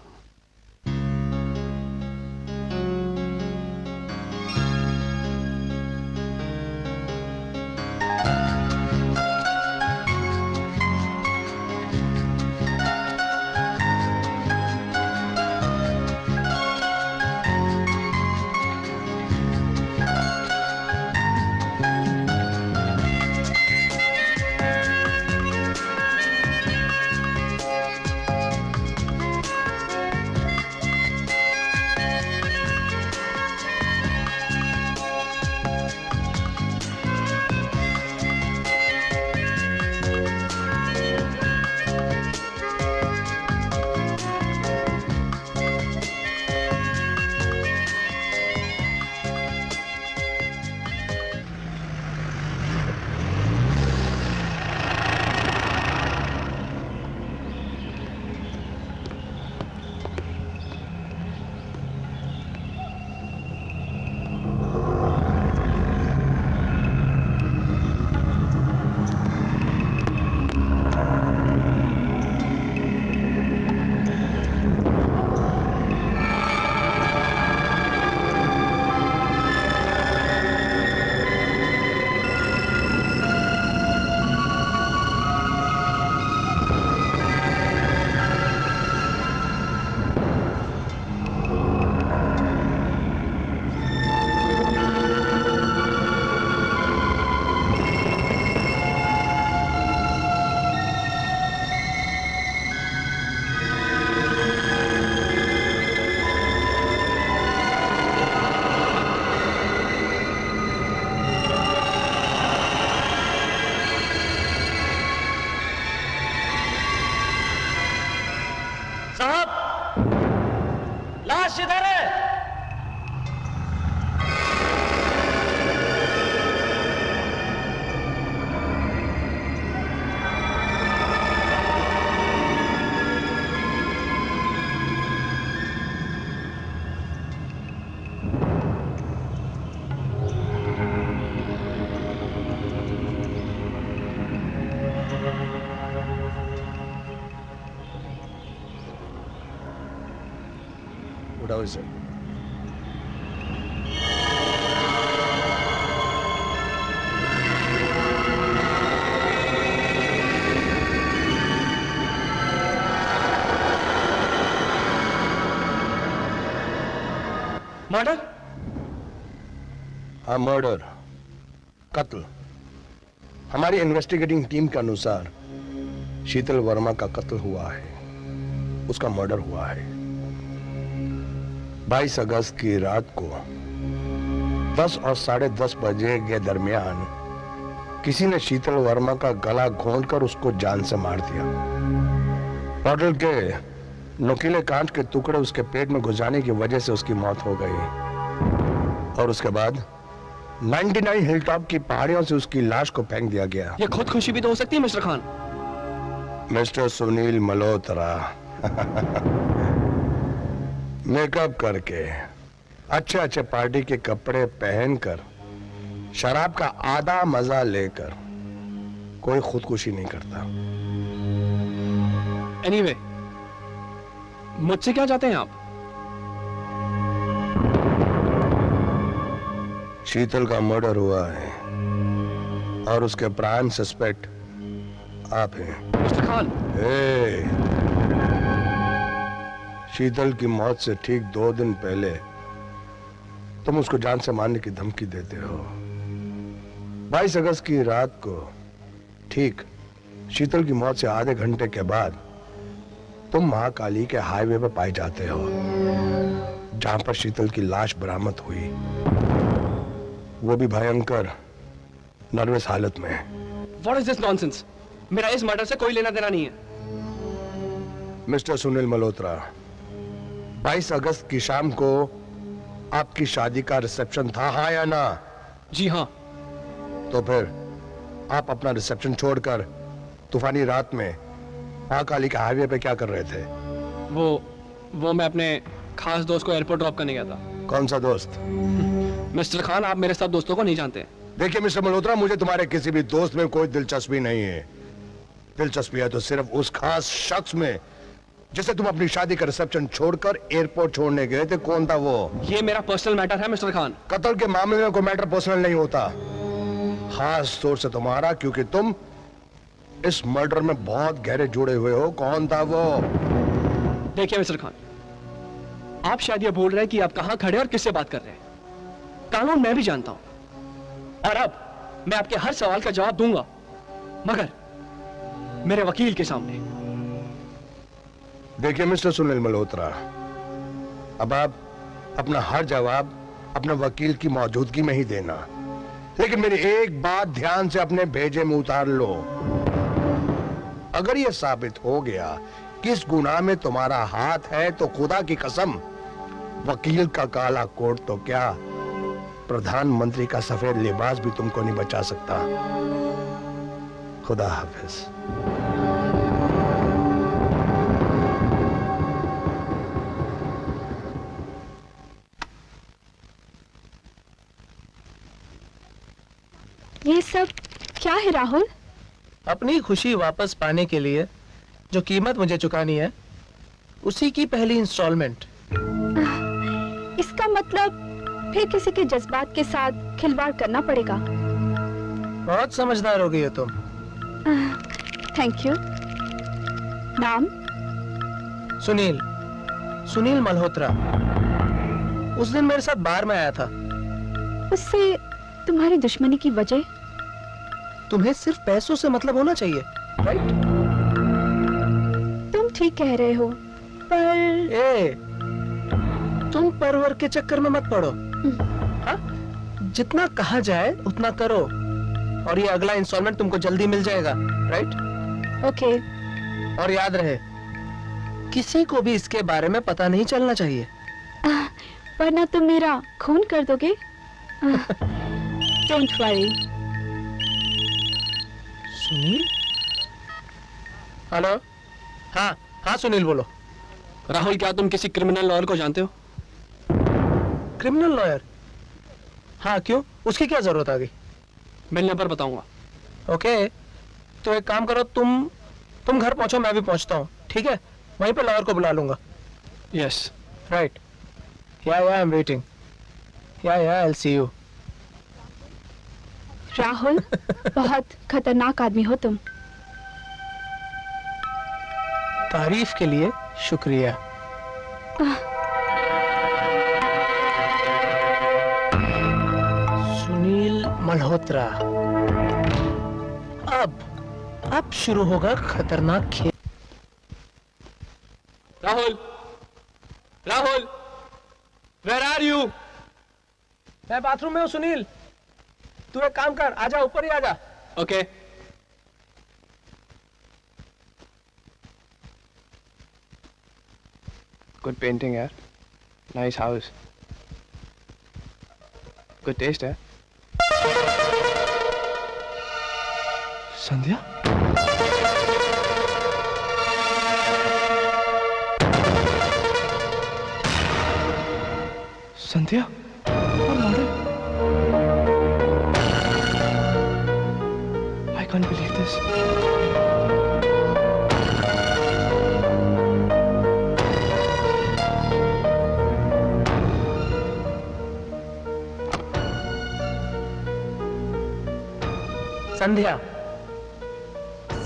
रे? उठाओ इसे। मर्डर? हाँ, मर्डर, कत्ल। हमारी इन्वेस्टिगेटिंग टीम के अनुसार शीतल वर्मा का कत्ल हुआ है, उसका मर्डर हुआ है। 22 अगस्त की रात को 10 और 10:30 बजे के दरमियान किसी ने शीतल वर्मा का गला घोंटकर उसको जान से मार दिया। बॉटल के नुकीले कांच के टुकड़े उसके पेट में घुस जाने की वजह से उसकी मौत हो गई और उसके बाद 99 हिलटॉप की पहाड़ियों से उसकी लाश को फेंक दिया गया। ये खुदकुशी भी तो हो सकती है mister Khan. Mister Sunil Malhotra, makeup करके अच्छे अच्छे पार्टी के कपड़े पहनकर शराब का आधा मजा लेकर कोई खुदकुशी नहीं करता। एनीवे, मुझसे क्या चाहते हैं आप? शीतल का मर्डर हुआ है और उसके प्राइम सस्पेक्ट आप हैं। मिस्टर खान, शीतल की मौत से ठीक 2 दिन पहले तुम उसको जान से मारने की धमकी देते हो। 22 अगस्त की रात को ठीक शीतल की मौत से आधे घंटे के बाद तुम महाकाली के हाईवे पर पाए जाते हो, जहां पर शीतल की लाश बरामद हुई, वो भी भयंकर नर्वस हालत में। What is this nonsense? मेरा इस मर्डर से कोई लेना देना नहीं है। मिस्टर सुनील मल्होत्रा, 22 अगस्त की शाम को आपकी शादी का रिसेप्शन था, हाँ या ना? जी हाँ। तो फिर आप अपना रिसेप्शन छोड़कर तूफानी रात में महाकाली के हाईवे पे क्या कर रहे थे? वो मैं अपने खास दोस्त को एयरपोर्ट ड्रॉप करने गया था। कौन सा दोस्त? मिस्टर खान, आप मेरे सब दोस्तों को नहीं जानते। देखिए मिस्टर मल्होत्रा, मुझे तुम्हारे किसी भी दोस्त में कोई दिलचस्पी नहीं है। दिलचस्पी है तो सिर्फ उस खास शख्स में जिसे तुम अपनी शादी का रिसेप्शन छोड़कर एयरपोर्ट छोड़ने गए थे। कौन था वो? ये मेरा पर्सनल मैटर है मिस्टर खान। कत्ल के मामले में कोई मैटर पर्सनल नहीं होता, खास तौर से तुम्हारा, क्योंकि तुम इस मर्डर में बहुत गहरे जुड़े हुए हो। कौन था वो? देखिए मिस्टर खान, आप शायद ये बोल रहे हैं कि आप कहां खड़े और किससे बात कर रहे हैं। कानून मैं भी जानता हूं और अब मैं आपके हर सवाल का जवाब दूंगा, मगर मेरे वकील के सामने। देखिए मिस्टर सुनील मल्होत्रा, अब आप अपना हर जवाब अपने वकील की मौजूदगी में ही देना, लेकिन मेरी एक बात ध्यान से अपने भेजे में उतार लो। अगर यह साबित हो गया कि इस गुनाह में तुम्हारा हाथ है तो खुदा की कसम, वकील का काला कोट तो क्या, प्रधानमंत्री का सफेद लिबास भी तुमको नहीं बचा सकता। खुदा हाफिज। ये सब क्या है राहुल? अपनी खुशी वापस पाने के लिए जो कीमत मुझे चुकानी है, उसी की पहली इंस्टॉलमेंट। इसका मतलब फिर किसी के जज्बात के साथ खिलवाड़ करना पड़ेगा। बहुत समझदार हो गई हो तुम। Thank you. नाम? सुनील मल्होत्रा। उस दिन मेरे साथ बार में आया था। उससे तुम्हारी दुश्मनी की वजह? तुम्हें सिर्फ पैसों से मतलब होना चाहिए, राइट? तुम ठीक कह रहे हो, पर तुम परवर के चक्कर में मत पड़ो। हाँ? जितना कहा जाए उतना करो, और ये अगला इंस्टॉलमेंट तुमको जल्दी मिल जाएगा, राइट? ओके। और याद रहे, किसी को भी इसके बारे में पता नहीं चलना चाहिए। वरना तुम मेरा खून कर दोगे। Don't worry. सुनील? हेलो? हाँ हाँ सुनील बोलो। राहुल, क्या तुम किसी क्रिमिनल लॉयर को जानते हो? Criminal lawyer? हाँ क्यों, उसकी क्या जरूरत आ गई? मिलने पर बताऊंगा। ओके, तो एक काम करो, तुम घर पहुंचो, मैं भी पहुंचता हूँ, ठीक है? वहीं पे लॉयर को बुला लूंगा। Yes right. या आई एम वेटिंग। या आई विल सी यू। राहुल, बहुत खतरनाक आदमी हो तुम। तारीफ के लिए शुक्रिया। सुनील मल्होत्रा। अब शुरू होगा खतरनाक खेल। Rahul, Rahul, where are you? मैं बाथरूम में हूँ सुनील, तू एक काम कर, आजा, ऊपर ही आजा। ओके। गुड पेंटिंग यार, नाइस हाउस, गुड टेस्ट है। संध्या? संध्या? I can't believe this.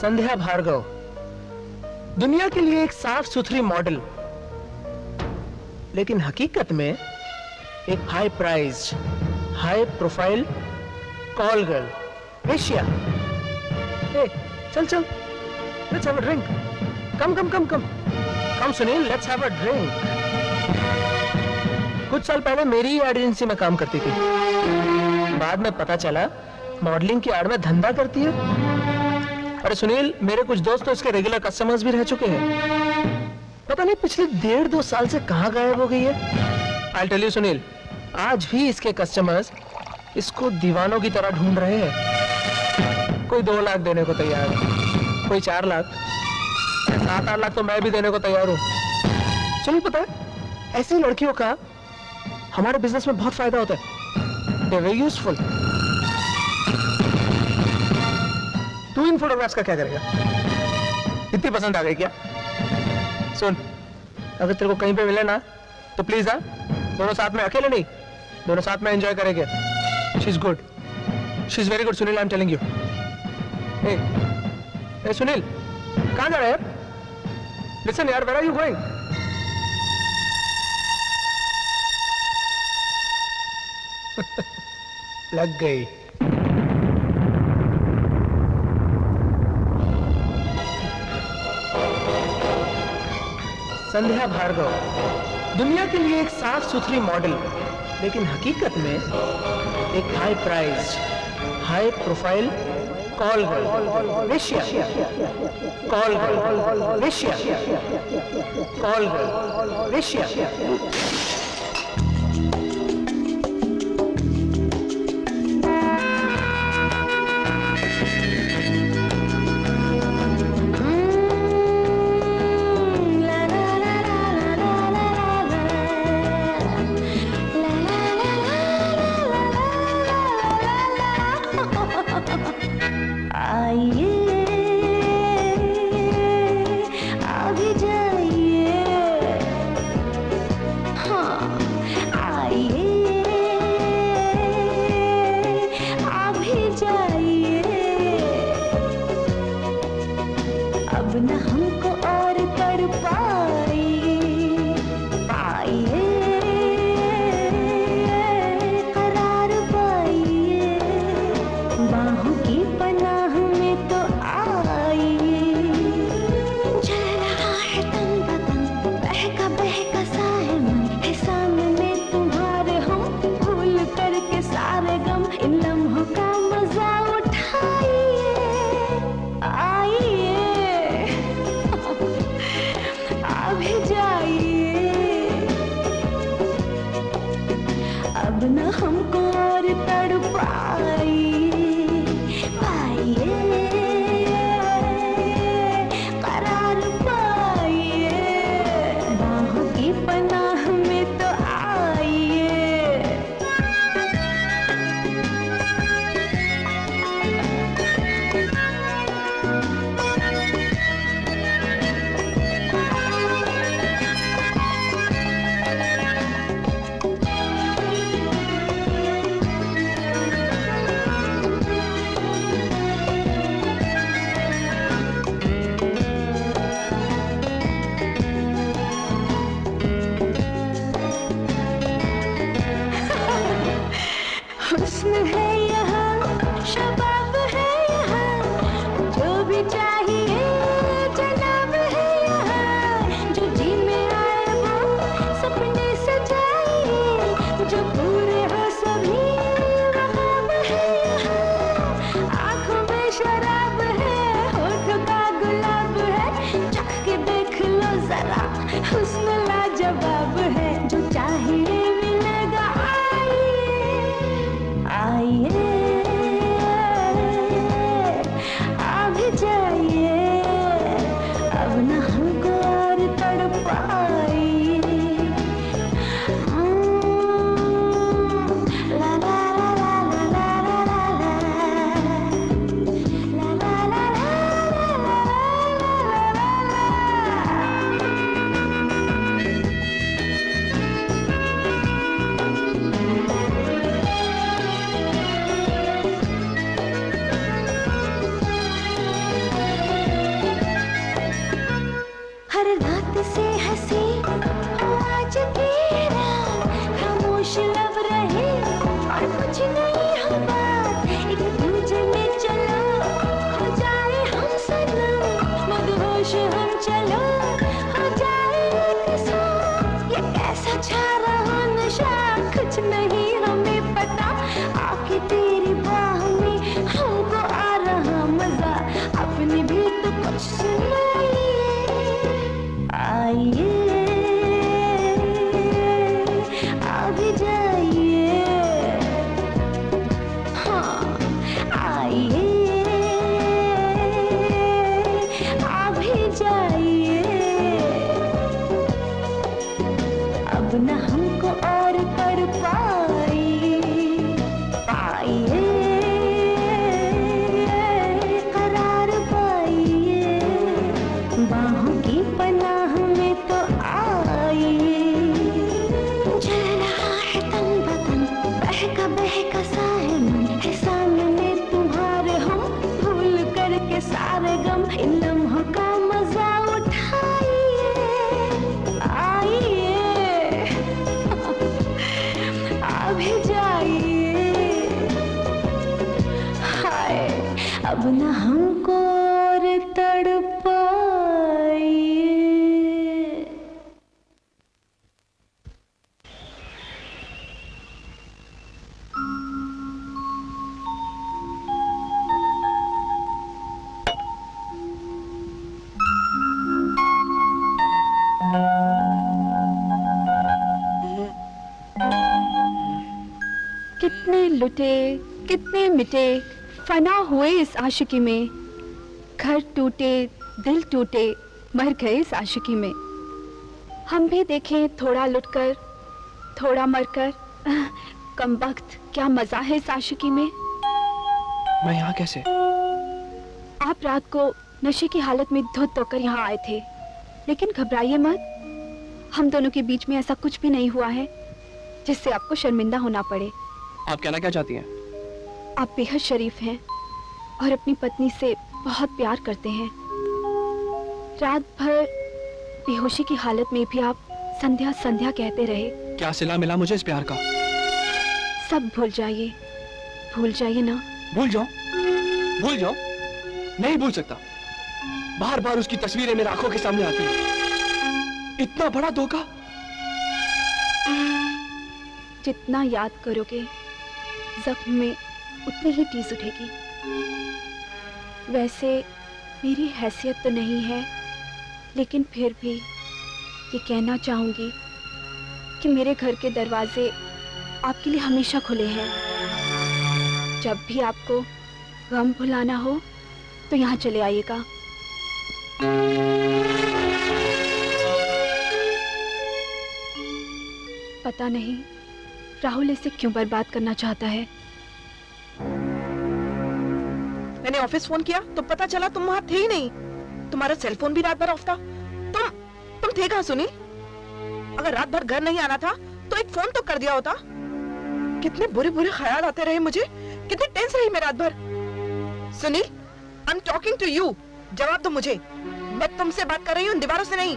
संध्या भार्गव, दुनिया के लिए एक साफ सुथरी मॉडल, लेकिन हकीकत में एक high price, high profile call girl, वेश्या। ए, चल let's have a drink. Come Sunil, let's have a drink. कुछ साल पहले मेरी ही एड एजेंसी में काम करती थी, बाद में पता चला मॉडलिंग की आड़ में धंधा करती है। अरे सुनील, मेरे कुछ दोस्त तो इसके रेगुलर कस्टमर्स भी रह चुके हैं। पता नहीं पिछले 1.5-2 साल से कहां गायब हो गई है। I'll tell you सुनील, आज भी इसके कस्टमर्स इसको दीवानों की तरह ढूंढ रहे हैं। कोई 2 लाख देने को तैयार है, कोई 4 लाख, 7-8 लाख तो मैं भी देने को तैयार हूँ। सुनील, पता है ऐसी लड़कियों का हमारे बिजनेस में बहुत फायदा होता है। They're very useful। तू इन फोटोग्राफ्स का क्या करेगा? इतनी पसंद आ गई क्या? सुन, अगर तेरे को कहीं पे मिले ना तो प्लीज आ, दोनों साथ में, अकेले नहीं, दोनों साथ में एंजॉय करेंगे। She is good, she is very good Sunil, I am telling you. ए सुनील, कहाँ जा रहा है यार? लिसन यार, वेयर आर यू गोइंग? लग गई। संध्या भार्गव, दुनिया के लिए एक साफ सुथरी मॉडल, लेकिन हकीकत में एक high price, high profile call girl, वेश्या। कॉल गर्ल, वेश्या। कॉल गर्ल, वेश्या। हाँ अब न हमको और तड़पाइए, पाइए करार पाइए, बाहों की पनाह में तो आइए। हुस्न है यहाँ, शबाब है यहाँ, जो भी चाहिए जनाब है यहाँ, जो जी में आए वो सपने सजाइए, जो पूरे हो सभी वहाब है यहाँ, आँखों में शराब है, होठों का गुलाब है, चख के देख लो जरा, हुस्न लाजवाब है, जो चाहिए मिलेगा, आइए आ भी जाइए, अब न हमको और तड़पाइए। ला ला ला ला ला ला ला ला ला ला हर रात से हंसी हो आज तेरा, खामोश लब रहे और कुछ नहीं हो बात, एक दूजे में चलो हो जाए हम सनम, मदहोश हम चलो हो जाए एक साथ, ये कैसा छा रहा नशा कुछ नहीं हमें पता, आके तेरी बाह में हमको आ रहा मजा, अपने भी तो कुछ सुनाइए, आइए आ भी जाइए, हाँ आइए आ भी जाइए, अब न हमको और तड़पाइए, पाइए करार पाइए, बाहों की पनाह में तो आइए। जल रहा है तन बदन, बहका सा है मन, है सामने तुम्हारे हम, भूल करके सारे गम, इन लम्हों का मजा उठाइए, आइए आ भी जाइए, हाय अब न हमको और तड़पाइए। कितने लुटे कितने मिटे, फना हुए इस आशिकी में, घर टूटे दिल टूटे, मर गए इस आशिकी में। हम भी देखें थोड़ा लुटकर थोड़ा मरकर, कमबख्त क्या मजा है इस आशिकी में। मैं यहाँ कैसे? आप रात को नशे की हालत में धुत होकर यहाँ आए थे, लेकिन घबराइए मत, हम दोनों के बीच में ऐसा कुछ भी नहीं हुआ है जिससे आपको शर्मिंदा होना पड़े। आप कहना क्या चाहती हैं? आप बेहद शरीफ हैं और अपनी पत्नी से बहुत प्यार करते हैं। रात भर बेहोशी की हालत में भी आप संध्या संध्या कहते रहे। क्या सिला मिला मुझे इस प्यार का? सब भूल जाइए ना। भूल जाओ? नहीं भूल सकता। बार बार उसकी तस्वीरें मेरी आंखों के सामने आती हैं। इतना बड़ा धोखा। जितना याद करोगे जख्म में उतनी ही टीस उठेगी। वैसे मेरी हैसियत तो नहीं है, लेकिन फिर भी ये कहना चाहूंगी कि मेरे घर के दरवाजे आपके लिए हमेशा खुले हैं। जब भी आपको गम भुलाना हो तो यहाँ चले आइएगा। पता नहीं राहुल इसे क्यों बर्बाद करना चाहता है। मैंने ऑफिस फोन किया तो पता चला तुम वहां थे ही नहीं। तुम्हारा सेल फोन भी रात भर ऑफ था। तुम थे कहाँ सुनील? अगर रात भर घर नहीं आना था तो एक फोन तो कर दिया होता। कितने बुरे बुरे ख्याल आते रहे मुझे, कितनी टेंस रही मैं रात भर। Sunil, I am talking to you, जवाब दो मुझे। मैं तुमसे बात कर रही हूँ, दीवारों से नहीं।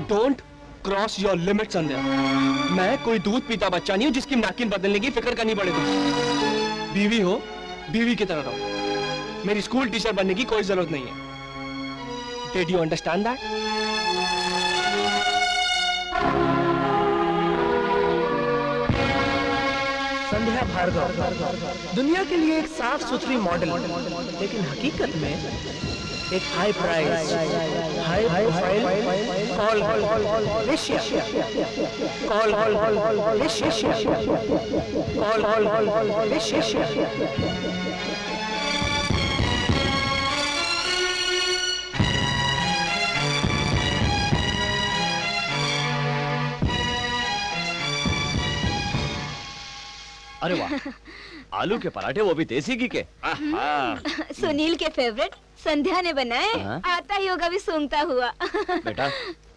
डोंट क्रॉस योर लिमिट संध्या। मैं कोई दूध पीता बच्चा नहीं हूँ जिसकी नैपकिन बदलने की फिक्र करनी पड़े। तो बीवी हो, बीवी की तरह रहो। मेरी स्कूल टीचर बनने की कोई जरूरत नहीं है। Did you understand that? संध्या भार्गव दुनिया के लिए एक साफ सुथरी मॉडल, लेकिन हकीकत में एक high price, high profile call Asia, call Asia, call Asia. अरे वाह, आलू के पराठे, वो भी देसी घी के। सुनील के फेवरेट संध्या ने बनाए। आता ही होगा भी सूंघता हुआ। बेटा,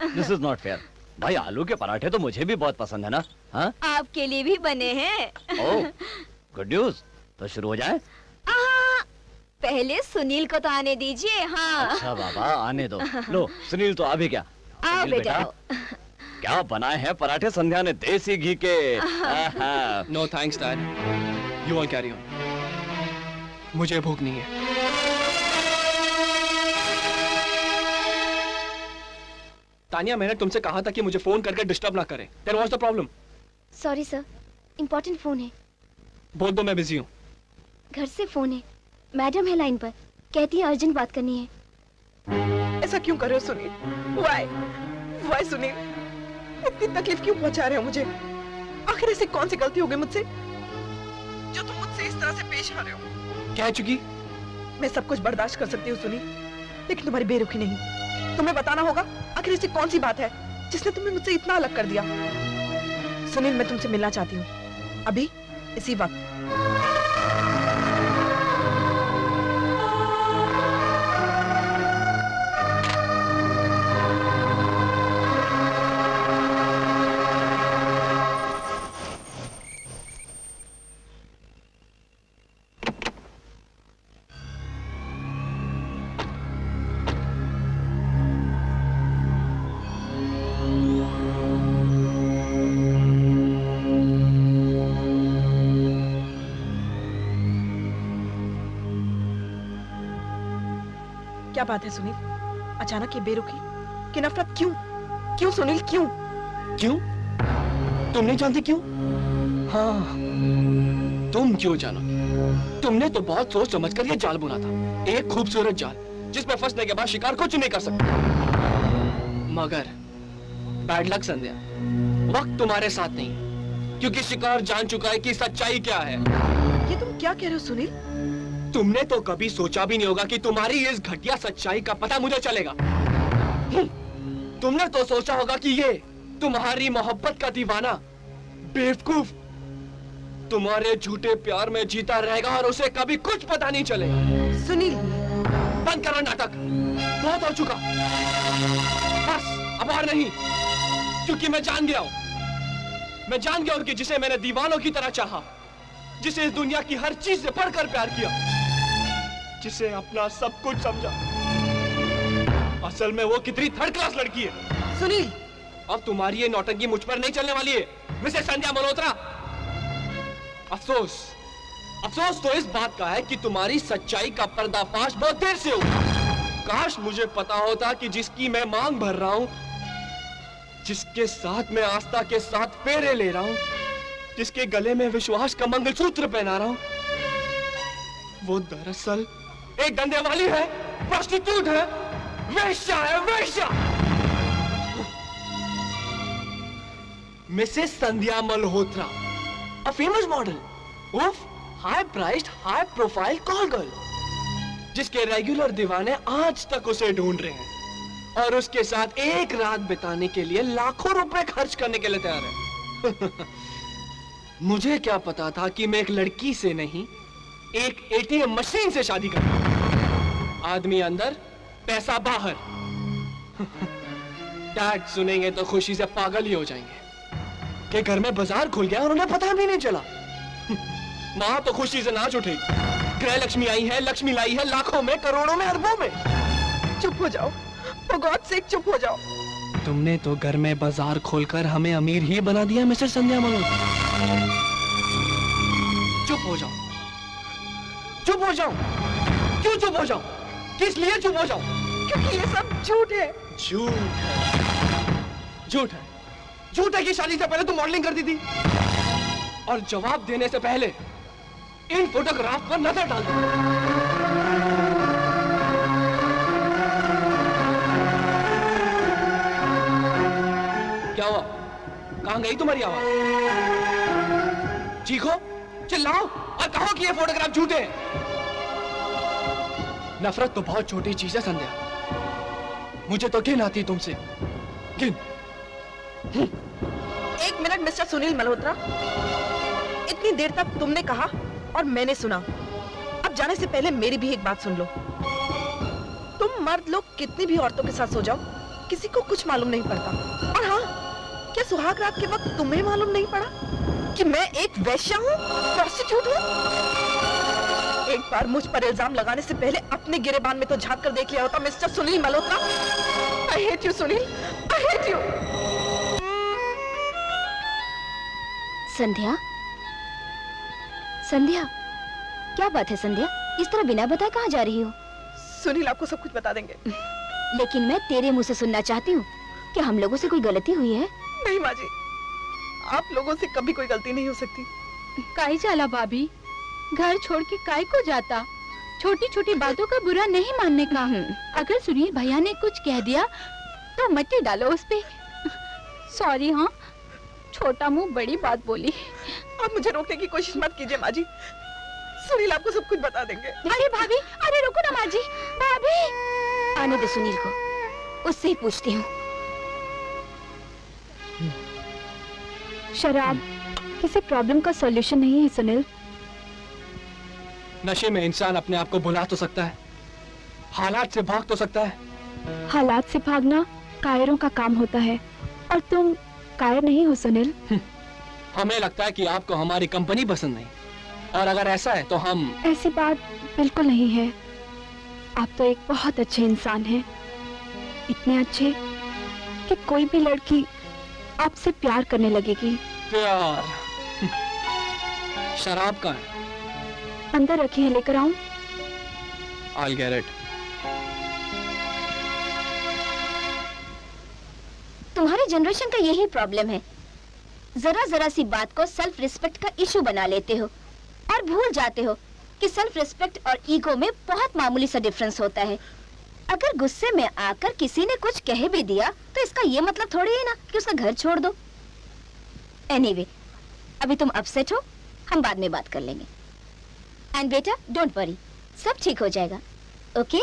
दिस इज नॉट फेयर। भाई, आलू के पराठे तो मुझे भी बहुत पसंद है ना। हाँ, आपके लिए भी बने हैं। ओह, गुड न्यूज। तो शुरू हो जाए। पहले सुनील को तो आने दीजिए। हाँ। अच्छा बाबा, आने दो। लो, सुनील तो अभी क्या? आओ बेटा। क्या बनाए हैं पराठे संध्या ने देसी घी के। No thanks dad, you want carry on. मुझे भूख नहीं है। तानिया, मैंने तुमसे कहा था कि मुझे फोन करके डिस्टर्ब ना करें। There was the problem. Sorry sir, important phone है। बोल दो मैं बिजी हूँ। घर से फोन है, मैडम है लाइन पर, कहती है अर्जेंट बात करनी है। ऐसा क्यों कर रहे हो सुनील? वाई सुनील, इतनी तकलीफ क्यों पहुंचा रहे हो मुझे? आखिर ऐसी कौन सी गलती हो गई मुझसे जो तुम मुझसे इस तरह से पेश आ रहे हो? क्या चुकी? मैं सब कुछ बर्दाश्त कर सकती हूँ सुनील, लेकिन तुम्हारी बेरुखी नहीं। तुम्हें बताना होगा आखिर ऐसी कौन सी बात है जिसने तुम्हें मुझसे इतना अलग कर दिया। सुनील, मैं तुमसे मिलना चाहती हूँ, अभी इसी वक्त। क्या बात है सुनील? अचानक ये बेरुखी कि नफरत क्यों? क्यों सुनील, क्यों? क्यों? तुम नहीं जानती क्यों? हाँ, तुम क्यों जानो? तुमने तो बहुत सोच समझ कर ये जाल बुना था। एक खूबसूरत जाल जिसमें फंसने के बाद शिकार कुछ नहीं कर सकता। मगर बैड लक संध्या, वक्त तुम्हारे साथ नहीं, क्योंकि शिकार जान चुका है कि सच्चाई क्या है। ये तुम क्या कह रहे हो सुनील? तुमने तो कभी सोचा भी नहीं होगा कि तुम्हारी इस घटिया सच्चाई का पता मुझे चलेगा। तुमने तो सोचा होगा कि ये तुम्हारी मोहब्बत का दीवाना बेवकूफ तुम्हारे झूठे प्यार में जीता रहेगा और उसे कभी कुछ पता नहीं चलेगा। सुनील, बंद करो नाटक, बहुत हो चुका। बस अब और नहीं, क्योंकि मैं जान गया हूं कि जिसे मैंने दीवानों की तरह चाहा, जिसे इस दुनिया की हर चीज से बढ़कर प्यार किया, जिसे अपना सब कुछ समझा, असल में वो कितनी थर्ड क्लास लड़की है। सुनील, अब तुम्हारी ये नौटंकी मुझ पर नहीं चलने वाली है, मिसेस संध्या मल्होत्रा। अफसोस तो इस बात का है कि तुम्हारी सच्चाई का पर्दाफाश बहुत देर से हुआ। काश मुझे पता होता कि जिसकी मैं मांग भर रहा हूं, जिसके साथ मैं आस्था के साथ फेरे ले रहा हूं, जिसके गले में विश्वास का मंगलसूत्र पहना रहा हूं, वो दरअसल एक धंधे वाली है, प्रोस्टिट्यूट है, वेश्या है, वेश्या। Missus Sandhya Malhotra. A famous model, उफ, high priced high profile call girl, जिसके रेगुलर दीवाने आज तक उसे ढूंढ रहे हैं और उसके साथ एक रात बिताने के लिए लाखों रुपए खर्च करने के लिए तैयार है। मुझे क्या पता था कि मैं एक लड़की से नहीं, एक एटीएम मशीन से शादी करूंगा। आदमी अंदर, पैसा बाहर। डैड सुनेंगे तो खुशी से पागल ही हो जाएंगे कि घर में बाजार खुल गया और उन्हें पता भी नहीं चला। माँ तो खुशी से नाच उठेगी, गृह लक्ष्मी आई है, लक्ष्मी लाई है, लाखों में, करोड़ों में, अरबों में। चुप हो जाओ, for God's sake चुप हो जाओ। तुमने तो घर में बाजार खोलकर हमें अमीर ही बना दिया मिस्टर संध्या मल्होत्रा। चुप हो जाओ, चुप हो जाओ। क्यों चुप हो जाओ? किस लिए चुप हो जाओ? क्योंकि ये सब झूठ है। झूठ है, झूठ है, झूठ है कि शादी से पहले तुम मॉडलिंग करती थी और जवाब देने से पहले इन फोटोग्राफ पर नजर डाल दो। क्या हुआ? कहां गई तुम्हारी आवाज? चीखो, चिल्लाओ और कहो कि ये फोटोग्राफ झूठे हैं। नफरत तो बहुत छोटी चीज है संध्या, मुझे तो घिन आती तुमसे, घिन। एक मिनट मिस्टर सुनील मल्होत्रा, इतनी देर तक तुमने कहा और मैंने सुना। अब जाने से पहले मेरी भी एक बात सुन लो। तुम मर्द लोग कितनी भी औरतों के साथ सो जाओ, किसी को कुछ मालूम नहीं पड़ता। और हाँ, क्या सुहाग रात के वक्त तुम्हें मालूम नहीं पड़ा कि मैं एक वैश्या हूँ, प्रोस्टिट्यूट हूँ? एक बार मुझ पर इल्जाम लगाने से पहले अपने गिरेबान में तो झांक कर देख लिया होता mister Sunil Malhotra. I hate you Sunil, I hate you। संध्या, संध्या, क्या बात है संध्या? इस तरह बिना बताए कहाँ जा रही हो? सुनील आपको सब कुछ बता देंगे। लेकिन मैं तेरे मुंह से सुनना चाहती हूँ कि हम लोगों से कोई गलती हुई है? नहीं माँ जी, आप लोगों से कभी कोई गलती नहीं हो सकती। काई जाला भाभी, घर छोड़ के काय को जाता? छोटी छोटी बातों का बुरा नहीं मानने का। अगर सुनील भैया ने कुछ कह दिया तो मट्टी डालो उस पे। सॉरी। हाँ, छोटा मुंह बड़ी बात बोली। आप मुझे रोकने की कोशिश मत कीजिए माँ जी, सुनील आपको सब कुछ बता देंगे। अरे भाभी, अरे रुको ना माँ जी। भाभी, आने दे सुनील को, उससे ही पूछती हूँ। शराब किसी प्रॉब्लम का सॉल्यूशन नहीं है सुनील। नशे में इंसान अपने आप को भुला तो सकता है, हालात से भाग तो सकता है। हालात से भागना कायरों का काम होता है और तुम कायर नहीं हो सुनील। हमें लगता है कि आपको हमारी कंपनी पसंद नहीं, और अगर ऐसा है तो हम। ऐसी बात बिल्कुल नहीं है। आप तो एक बहुत अच्छे इंसान हैं, इतने अच्छे कि कोई भी लड़की आपसे प्यार करने लगेगी। प्यार? शराब का है? अंदर रखी है, लेकर आऊं? I'll get it. तुम्हारे जनरेशन का यही प्रॉब्लम है, जरा जरा सी बात को सेल्फ रिस्पेक्ट का इशू बना लेते हो और भूल जाते हो कि सेल्फ रिस्पेक्ट और ईगो में बहुत मामूली सा डिफरेंस होता है। अगर गुस्से में आकर किसी ने कुछ कह भी दिया तो इसका ये मतलब थोड़ी है ना कि उसका घर छोड़ दो। एनीवे, अभी तुम अपसेट हो, हम बाद में बात कर लेंगे। एंड बेटा, डोंट वरी, सब ठीक हो जाएगा, ओके?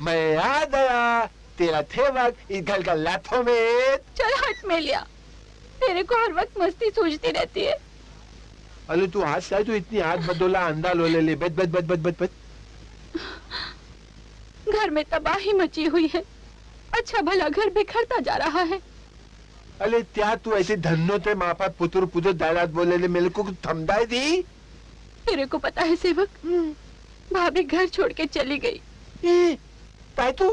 मैं याद आया, तेरा थे वक्त इस घर का लाथों में। चल हट में लिया, तेरे को हर वक्त मस्ती सूझती रहती है। अरे तू हाथ से तू इतनी हाथ बदोला अंधा लो ले बच बच बच बच बच बच। घर में तबाही मची हुई है, अच्छा भला घर बिखरता जा रहा है। अरे त्या तू ऐसे धन्नो ते मापा पुत्र पुत्र दादात बोले ले मेरे को थमदाई दी। तेरे को पता है सेवक, भाभी घर छोड़ के चली गई। काय तू?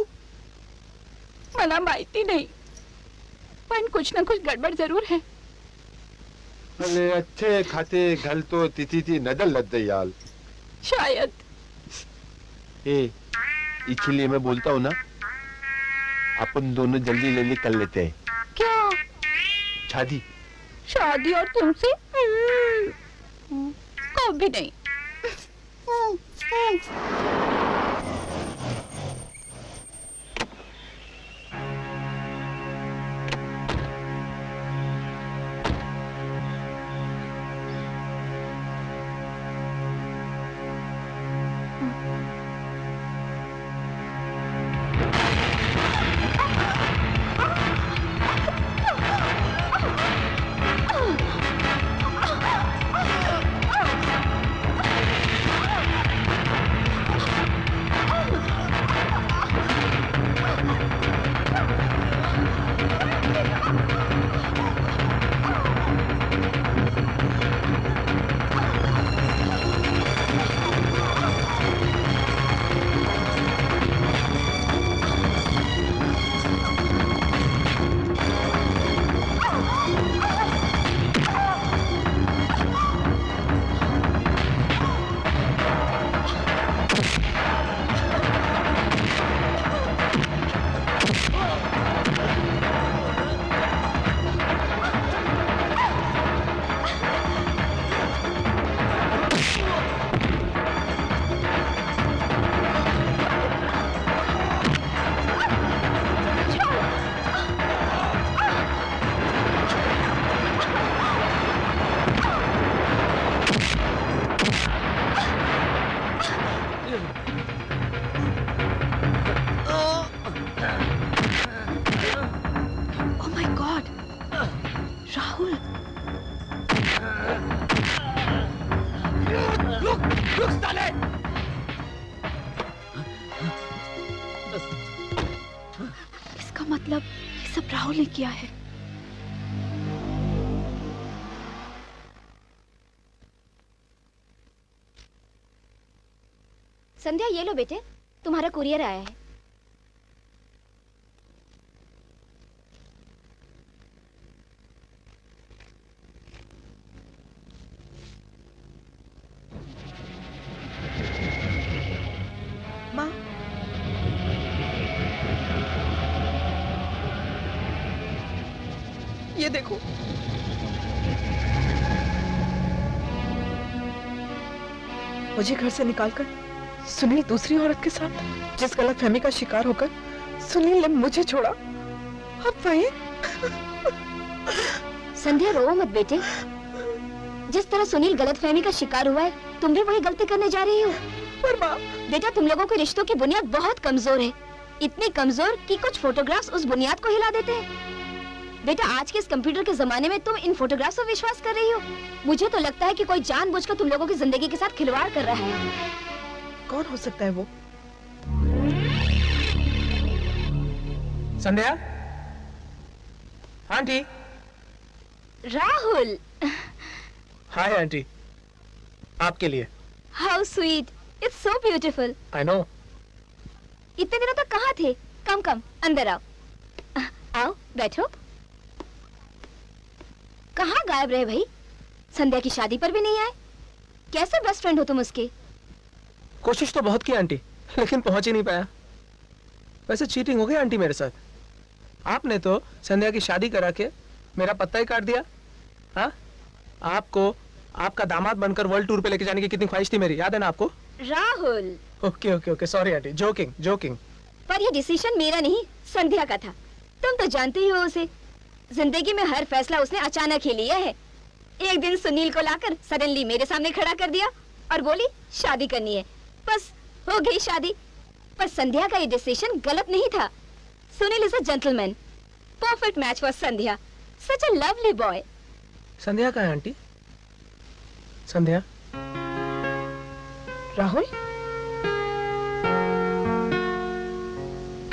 मना माहिती नहीं, पर कुछ न कुछ गड़बड़ जरूर है। अरे अच्छे खाते घर तो तिथि थी नदल लग गई यार। शायद। इसलिए मैं बोलता हूँ ना, अपन दोनों जल्दी जल्दी कर लेते हैं क्या? शादी। शादी और तुमसे? कभी नहीं। इसका मतलब ये सब राहुल ने किया है। संध्या, ये लो बेटे, तुम्हारा कुरियर आया है। माँ, ये देखो। मुझे घर से निकालकर सुनील दूसरी औरत के साथ, जिस गलतफहमी का शिकार होकर सुनील ने मुझे छोड़ा, अब वही। संध्या, रो मत बेटे। जिस तरह सुनील गलतफहमी का शिकार हुआ है, तुम भी वही गलती करने जा रही हो। पर माँ, बेटा, तुम लोगों के रिश्तों की बुनियाद बहुत कमजोर है, इतनी कमजोर कि कुछ फोटोग्राफ्स उस बुनियाद को हिला देते हैं। बेटा, आज के इस कंप्यूटर के जमाने में तुम इन फोटोग्राफ्स पर विश्वास कर रही हो। मुझे तो लगता है कि कोई जानबूझकर तुम लोगों की जिंदगी के साथ खिलवाड़ कर रहा है। कौन हो सकता है वो? संध्या, आंटी। राहुल। हाय आंटी, आपके लिए। How sweet, it's so beautiful. I know. इतने दिनों तक कहाँ थे? कम कम अंदर आओ। आओ, बैठो। कहाँ गायब रहे भाई? संध्या की शादी पर भी नहीं आए। कैसे बेस्ट फ्रेंड हो तुम उसके? कोशिश तो बहुत की आंटी, लेकिन पहुंच ही नहीं पाया। वैसे चीटिंग हो गई आंटी मेरे साथ। आपने तो संध्या की शादी करा के मेरा पत्ता ही काट दिया। हाँ, आपको आपका दामाद बनकर वर्ल्ड टूर पे लेके जाने की कितनी ख्वाहिश थी मेरी, याद है ना आपको? Rahul. Okay okay okay, sorry aunty, joking joking. पर ये डिसीजन मेरा नहीं, संध्या का था। तुम तो जानते ही हो उसे। जिंदगी में हर फैसला उसने अचानक ही लिया है। एक दिन सुनील को लाकर सडनली मेरे सामने खड़ा कर दिया और बोली शादी करनी है। बस हो गई शादी। पर संध्या का ये डिसीजन गलत नहीं था। Sunil is a gentleman, perfect match for Sandhya, such a lovely boy. Sandhya कहाँ है आंटी? संध्या। राहुल,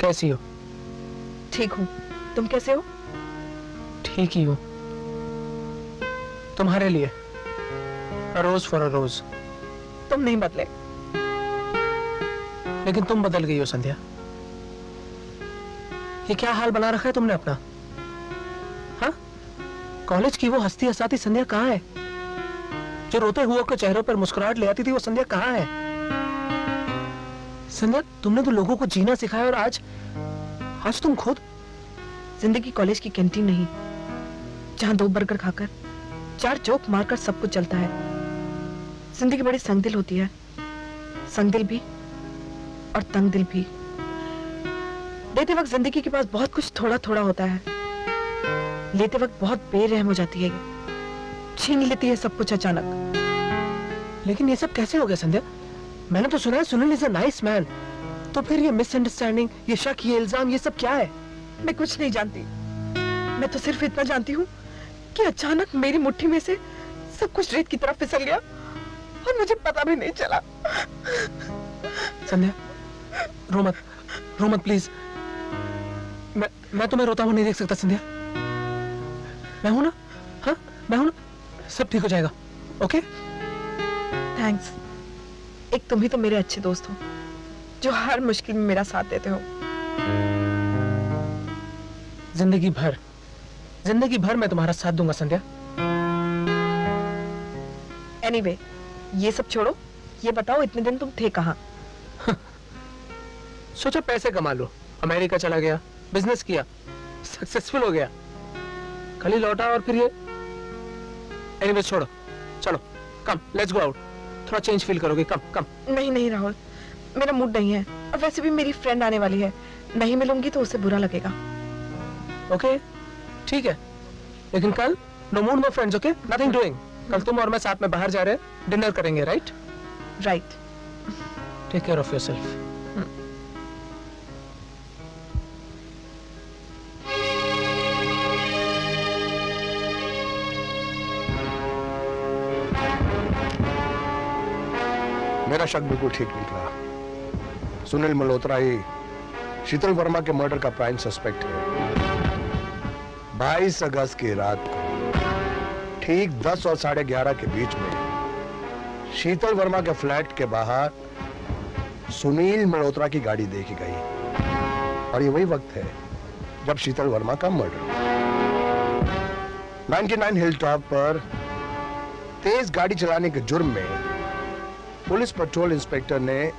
कैसी हो? ठीक हूँ, तुम कैसे हो? ठीक ही हूँ। तुम्हारे लिए a rose for a rose। तुम नहीं बदले। लेकिन तुम बदल गई हो संध्या। ये क्या हाल बना रखा है तुमने अपना? हाँ, कॉलेज की वो हंसती हंसाती संध्या कहाँ है? जो रोते हुए के चेहरों पर मुस्कुराहट ले आती थी, वो संध्या कहाँ है? संध्या, तुमने तो लोगों को जीना सिखाया और आज आज तुम खुद जिंदगी कॉलेज की कैंटीन नहीं, जहां 2 बर्गर खाकर 4 जोक मारकर सब कुछ चलता है। जिंदगी बड़ी संगदिल होती है, संगदिल भी और तंगदिल भी। देते वक्त जिंदगी के पास बहुत कुछ थोड़ा थोड़ा होता है, लेते वक्त बहुत बेरहम हो जाती है, छीन लेती है सब कुछ अचानक। लेकिन ये सब कैसे हो गया संध्या? मैंने तो सुना है Sunil is a nice man, तो फिर ये मिसअंडरस्टैंडिंग, ये शक, ये इल्जाम, ये सब क्या है? मैं कुछ नहीं जानती, मैं तो सिर्फ इतना जानती हूँ कि अचानक मेरी मुट्ठी में से सब कुछ रेत की तरफ फिसल गया और मुझे पता भी नहीं चला। संध्या, रो मत प्लीज। मैं तुम्हें रोता हुआ नहीं देख सकता संध्या। मैं हूं ना, हाँ मैं हूं ना, सब ठीक हो जाएगा। ओके? थैंक्स। एक तुम ही तो मेरे अच्छे दोस्त हो, जो हर मुश्किल में मेरा साथ देते हो। जिंदगी भर मैं तुम्हारा साथ दूंगा संध्या। एनीवे, ये सब छोड़ो, ये बताओ इतने दिन तुम थे कहाँ? सोचा पैसे कमा लो, अमेरिका चला गया, बिजनेस किया, सक्सेसफुल हो गया, कल ही लौटा और फिर ये। एनीवे छोड़ो, चलो कम लेट्स गो आउट, थोड़ा चेंज फील करोगे। कम। नहीं राहुल, मेरा मूड नहीं है, और वैसे भी मेरी फ्रेंड आने वाली है, नहीं मिलूंगी तो उसे बुरा लगेगा। ओके ठीक है, लेकिन कल no mood no friends. Okay, nothing doing. कल तुम और मैं साथ में बाहर जा रहे हैं, डिनर करेंगे। Right? Take care of yourself. मेरा शक बिल्कुल ठीक निकला। सुनील मल्होत्रा ही शीतल वर्मा के मर्डर का प्राइम सस्पेक्ट है। 22 अगस्त की रात को ठीक 10 और 11:30 के बीच में शीतल वर्मा के फ्लैट के बाहर सुनील मल्होत्रा की गाड़ी देखी गई, और ये वही वक्त है जब शीतल वर्मा का मर्डर। 99 हिल टॉप पर तेज गाड़ी चलाने के जुर्म में पुलिस पेट्रोल इंस्पेक्टर ने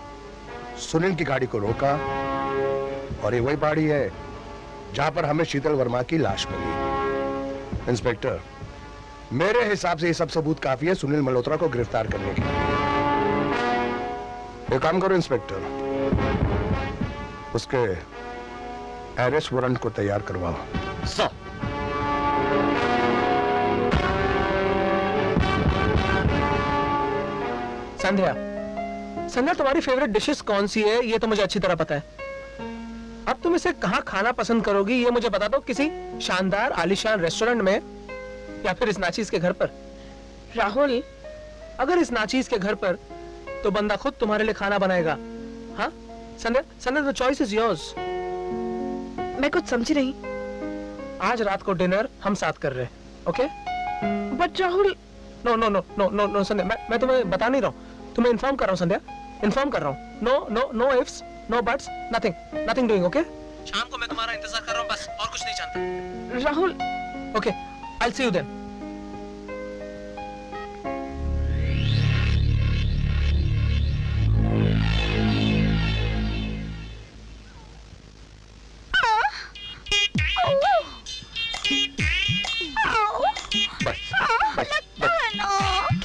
सुनील की गाड़ी को रोका, और ये वही पहाड़ी है जहां पर हमें शीतल वर्मा की लाश मिली। इंस्पेक्टर, मेरे हिसाब से ये सब सबूत काफी है सुनील मल्होत्रा को गिरफ्तार करने के लिए। एक काम करो इंस्पेक्टर, उसके अरेस्ट वारंट को तैयार करवाओ। सर, संध्या तुम्हारी फेवरेट डिशेस कौन सी है ये तो मुझे अच्छी तरह पता है। अब तुम इसे कहाँ खाना पसंद करोगी ये मुझे बता दो, किसी शानदार आलीशान रेस्टोरेंट में या फिर इस नाचीज के घर पर? राहुल, अगर इस नाचीज के घर पर तो बंदा खुद तुम्हारे लिए खाना बनाएगा। हाँ संध्या, द चॉइस इज योर्स। मैं कुछ समझी नहीं। आज रात को डिनर हम साथ कर रहे हैं। ओके? बट राहुल। नो संध्या, मैं तुम्हें बता नहीं रहा हूँ, तुम्हें इन्फॉर्म कर रहा हूँ संध्या, इन्फॉर्म कर रहा हूँ। No ifs, no buts, nothing doing. Okay? शाम को मैं तुम्हारा इंतजार कर रहा हूँ, बस और कुछ नहीं जानता। Rahul. Okay, I will see you then.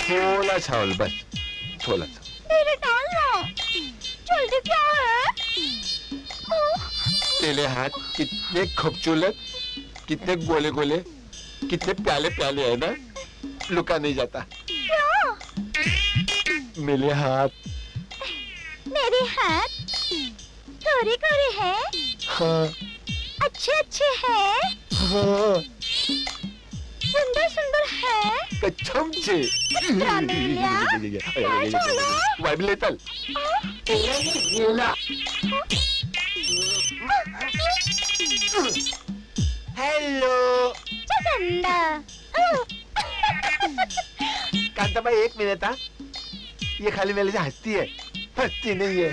थोड़ा चावल, बस थोड़ा सा। मेरे डालना जल्दी, क्या है? तेरे हाथ कितने खूबसूरत, कितने गोले गोले, कितने प्याले प्याले है ना, लुका नहीं जाता। क्या? मेरे हाथ गोरे गोरे हैं? हाँ। अच्छे हैं? हाँ। सुंदर है? कसम से। वाइब्रेटर। हेलो कांता भाई, 1 मिनट। ये खाली मेरे से हंसती है, हंसती नहीं है।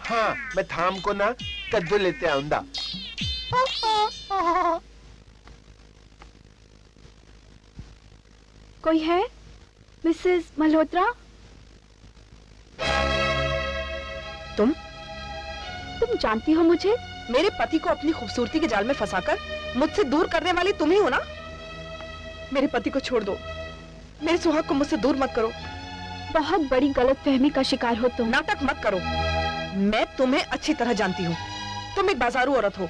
हाँ, मैं थाम को ना कद्दू लेते आऊंगा। कोई है? मिसेस मल्होत्रा? तुम जानती हो मुझे? मेरे पति को अपनी खूबसूरती के जाल में फंसाकर मुझसे दूर करने वाली तुम ही हो ना? मेरे पति को छोड़ दो, मेरे सुहाग को मुझसे दूर मत करो। बहुत बड़ी गलतफहमी का शिकार हो तुम। नाटक मत करो, मैं तुम्हें अच्छी तरह जानती हूँ। तुम एक बाजारू औरत हो,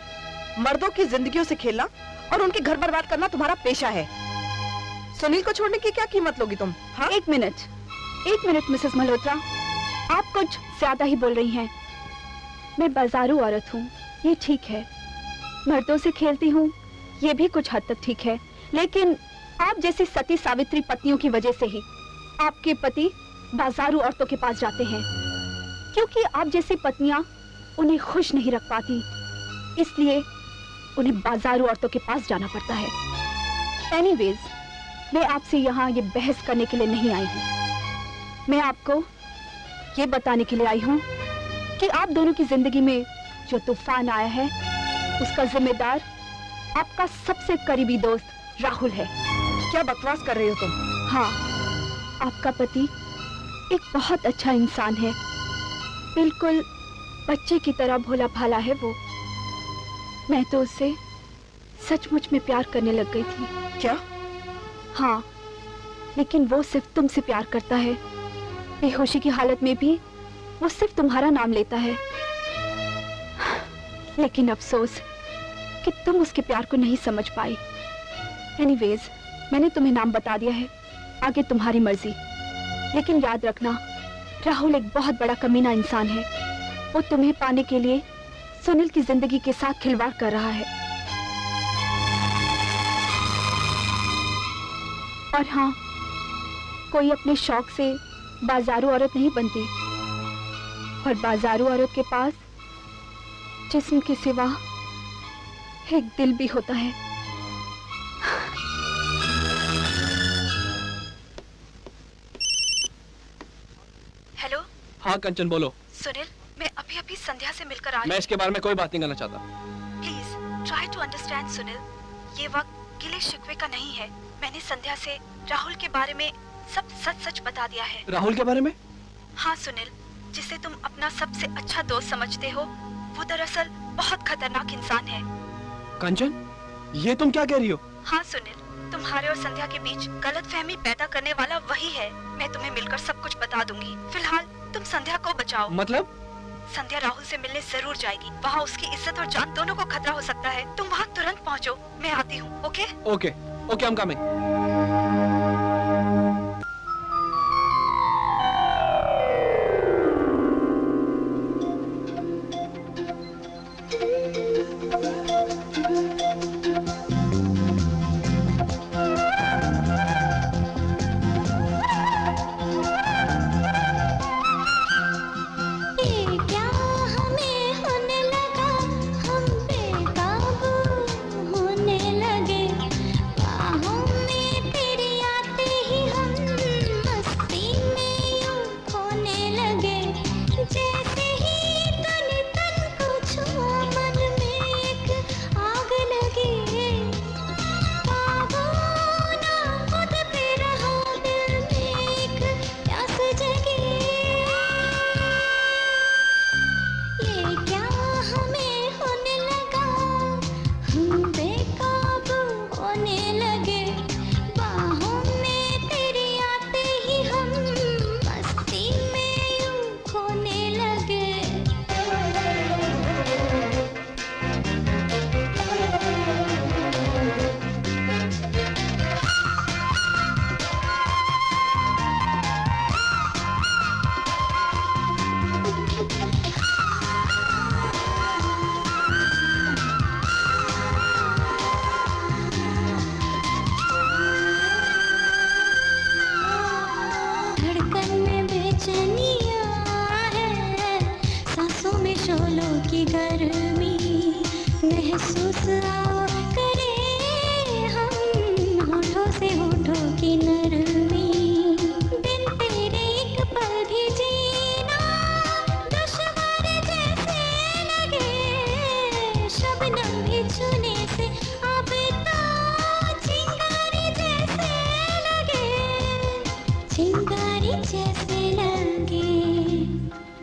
मर्दों की जिंदगियों से खेलना और उनके घर बर्बाद करना तुम्हारा पेशा है। सुनील को छोड़ने की क्या कीमत लोगी तुम? हाँ? एक मिनट मिसेस मल्होत्रा, आप कुछ ज्यादा ही बोल रही हैं। मैं बाजारू औरत हूँ, ये ठीक है। मर्दों से खेलती हूँ, ये भी कुछ हद तक ठीक है। लेकिन आप जैसी सती सावित्री पत्नियों की वजह से ही आपके पति बाजारू औरतों के पास जाते हैं, क्योंकि आप जैसी पत्नियां उन्हें खुश नहीं रख पाती, इसलिए उन्हें बाजारू औरतों के पास जाना पड़ता है। एनीवेज, मैं आपसे यहाँ ये बहस करने के लिए नहीं आई हूँ। मैं आपको ये बताने के लिए आई हूँ कि आप दोनों की जिंदगी में जो तूफान आया है, उसका जिम्मेदार आपका सबसे करीबी दोस्त राहुल है। क्या बकवास कर रही हो तुम? हाँ, आपका पति एक बहुत अच्छा इंसान है, बिल्कुल बच्चे की तरह भोला भाला है वो। मैं तो उससे सचमुच में प्यार करने लग गई थी। क्या? हाँ, लेकिन वो सिर्फ तुमसे प्यार करता है। बेहोशी की हालत में भी वो सिर्फ तुम्हारा नाम लेता है। लेकिन अफसोस कि तुम उसके प्यार को नहीं समझ पाई। एनीवेज, मैंने तुम्हें नाम बता दिया है, आगे तुम्हारी मर्जी। लेकिन याद रखना, राहुल एक बहुत बड़ा कमीना इंसान है। वो तुम्हें पाने के लिए सुनील की जिंदगी के साथ खिलवाड़ कर रहा है। और हाँ, कोई अपने शौक से बाजारू औरत नहीं बनती, और बाजारू औरत के पास जिस्म के सिवा एक दिल भी होता है। हेलो। हाँ कंचन, बोलो। सुनील, मैं अभी अभी संध्या से मिलकर आ। मैं इसके बारे में कोई बात नहीं करना चाहता। Please try to understand Sunil, ये वक्त गिले शिकवे का नहीं है। मैंने संध्या से राहुल के बारे में सब सच सच बता दिया है। राहुल के बारे में? हाँ सुनील, जिसे तुम अपना सबसे अच्छा दोस्त समझते हो, वो दरअसल बहुत खतरनाक इंसान है। कंचन, ये तुम क्या कह रही हो? हाँ सुनील, तुम्हारे और संध्या के बीच गलतफहमी पैदा करने वाला वही है। मैं तुम्हें मिलकर सब कुछ बता दूंगी। फिलहाल तुम संध्या को बचाओ। मतलब? संध्या राहुल से मिलने जरूर जाएगी। वहाँ उसकी इज्जत और जान दोनों को खतरा हो सकता है। तुम वहाँ तुरंत पहुँचो, मैं आती हूँ। Okay okay okay, I'm coming।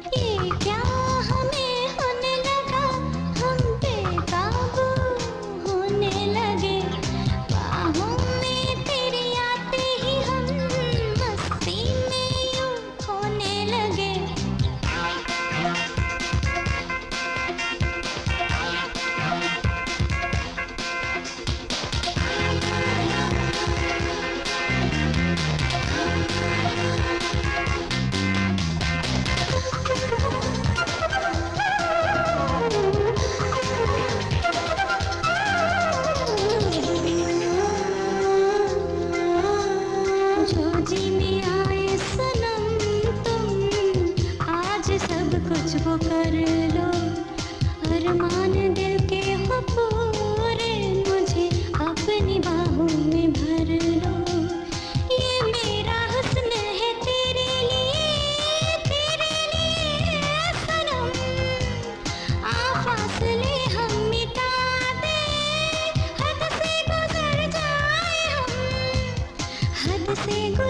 ये क्या हमें होने लगा, हम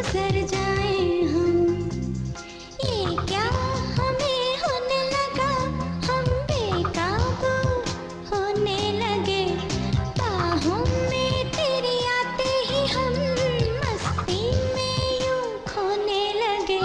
बिखर जाए हम। ये क्या हमें होने लगा, हम बेकाबू होने लगे। बाहों में तेरी आते ही हम मस्ती में यूं खोने लगे।